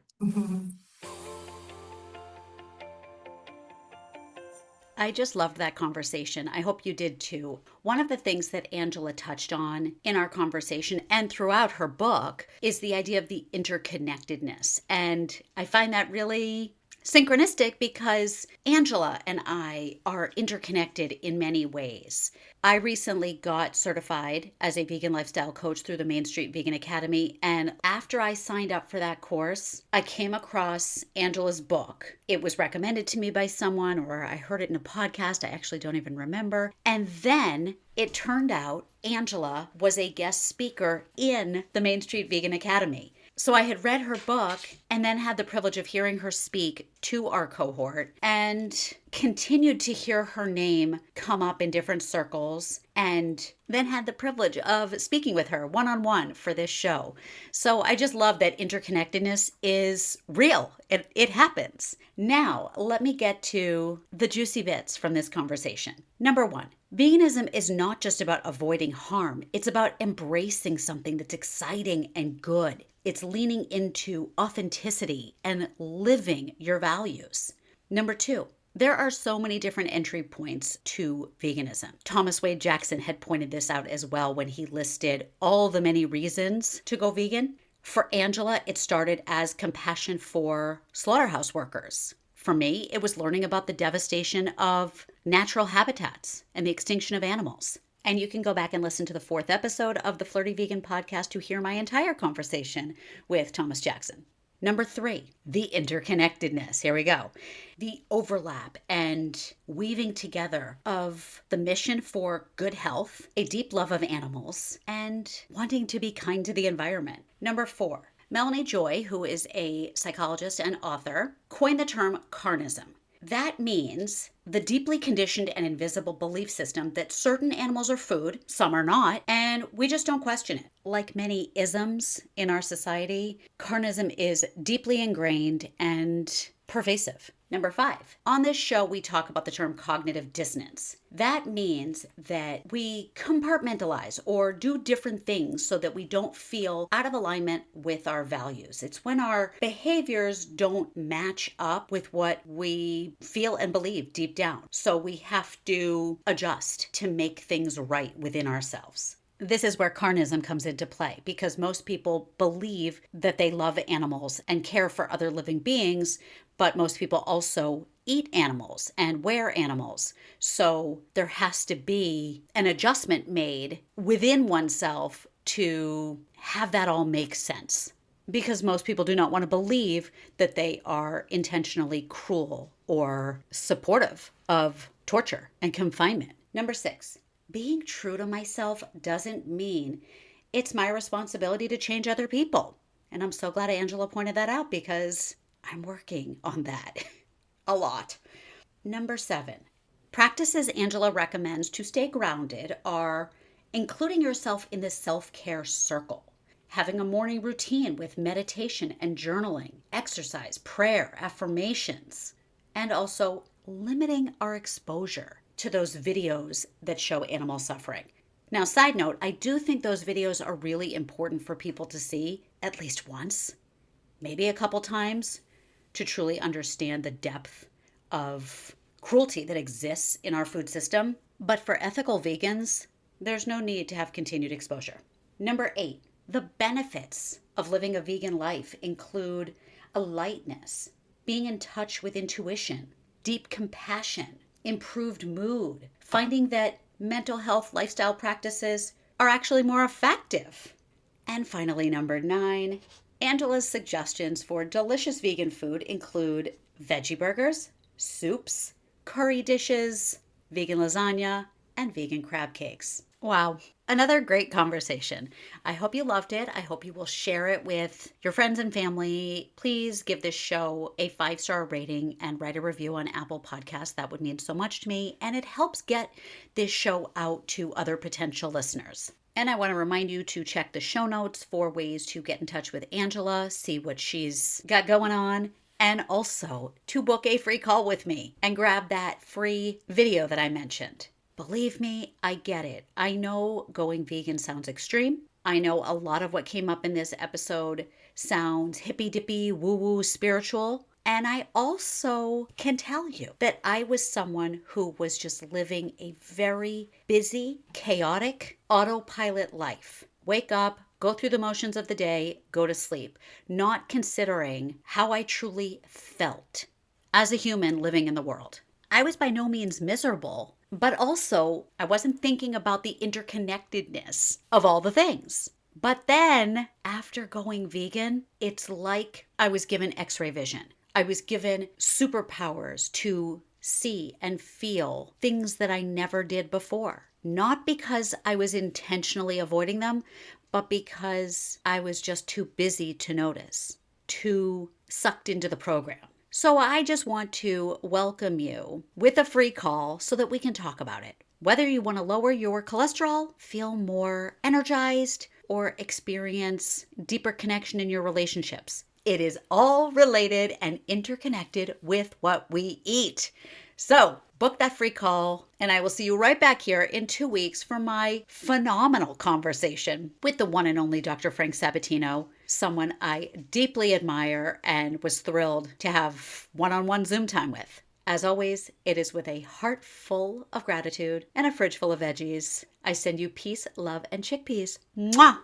S1: I just loved that conversation. I hope you did too. One of the things that Angela touched on in our conversation and throughout her book is the idea of the interconnectedness. And I find that really synchronistic because Angela and I are interconnected in many ways. I recently got certified as a vegan lifestyle coach through the Main Street Vegan Academy. And after I signed up for that course, I came across Angela's book. It was recommended to me by someone, or I heard it in a podcast. I actually don't even remember. And then it turned out Angela was a guest speaker in the Main Street Vegan Academy. So I had read her book and then had the privilege of hearing her speak to our cohort and continued to hear her name come up in different circles, and then had the privilege of speaking with her one-on-one for this show. So I just love that interconnectedness is real. It happens. Now, let me get to the juicy bits from this conversation. Number one, veganism is not just about avoiding harm. It's about embracing something that's exciting and good. It's leaning into authenticity and living your values. Number two, there are so many different entry points to veganism. Thomas Wade Jackson had pointed this out as well when he listed all the many reasons to go vegan. For Angela, it started as compassion for slaughterhouse workers. For me, it was learning about the devastation of natural habitats and the extinction of animals. And you can go back and listen to the 4th episode of the Flirty Vegan podcast to hear my entire conversation with Thomas Jackson. Number 3, the interconnectedness. Here we go. The overlap and weaving together of the mission for good health, a deep love of animals, and wanting to be kind to the environment. Number 4, Melanie Joy, who is a psychologist and author, coined the term CARNISM. That means the deeply conditioned and invisible belief system that certain animals are food, some are not, and we just don't question it. Like many isms in our society, carnism is deeply ingrained and pervasive. Number 5, on this show, we talk about the term cognitive dissonance. That means that we compartmentalize or do different things so that we don't feel out of alignment with our values. It's when our behaviors don't match up with what we feel and believe deep down. So we have to adjust to make things right within ourselves. This is where carnism comes into play, because most people believe that they love animals and care for other living beings, but most people also eat animals and wear animals. So there has to be an adjustment made within oneself to have that all make sense, because most people do not want to believe that they are intentionally cruel or supportive of torture and confinement. Number 6, being true to myself doesn't mean it's my responsibility to change other people. And I'm so glad Angela pointed that out, because I'm working on that a lot. Number 7, practices Angela recommends to stay grounded are including yourself in the self-care circle, having a morning routine with meditation and journaling, exercise, prayer, affirmations, and also limiting our exposure to those videos that show animal suffering. Now, side note, I do think those videos are really important for people to see at least once, maybe a couple times, to truly understand the depth of cruelty that exists in our food system. But for ethical vegans, there's no need to have continued exposure. Number 8, the benefits of living a vegan life include a lightness, being in touch with intuition, deep compassion, improved mood, finding that mental health lifestyle practices are actually more effective. And finally, number 9, Angela's suggestions for delicious vegan food include veggie burgers, soups, curry dishes, vegan lasagna, and vegan crab cakes. Wow, another great conversation. I hope you loved it. I hope you will share it with your friends and family. Please give this show a 5-star rating and write a review on Apple Podcasts. That would mean so much to me, and it helps get this show out to other potential listeners. And I want to remind you to check the show notes for ways to get in touch with Angela, see what she's got going on, and also to book a free call with me and grab that free video that I mentioned. Believe me, I get it. I know going vegan sounds extreme. I know a lot of what came up in this episode sounds hippy-dippy, woo-woo, spiritual. And I also can tell you that I was someone who was just living a very busy, chaotic, autopilot life. Wake up, go through the motions of the day, go to sleep, not considering how I truly felt as a human living in the world. I was by no means miserable, but also I wasn't thinking about the interconnectedness of all the things. But then after going vegan, it's like I was given X-ray vision. I was given superpowers to see and feel things that I never did before. Not because I was intentionally avoiding them, but because I was just too busy to notice, too sucked into the program. So I just want to welcome you with a free call so that we can talk about it. Whether you want to lower your cholesterol, feel more energized, or experience deeper connection in your relationships, it is all related and interconnected with what we eat. So book that free call, and I will see you right back here in 2 weeks for my phenomenal conversation with the one and only Dr. Frank Sabatino, someone I deeply admire and was thrilled to have one-on-one Zoom time with. As always, it is with a heart full of gratitude and a fridge full of veggies. I send you peace, love, and chickpeas. Mwah!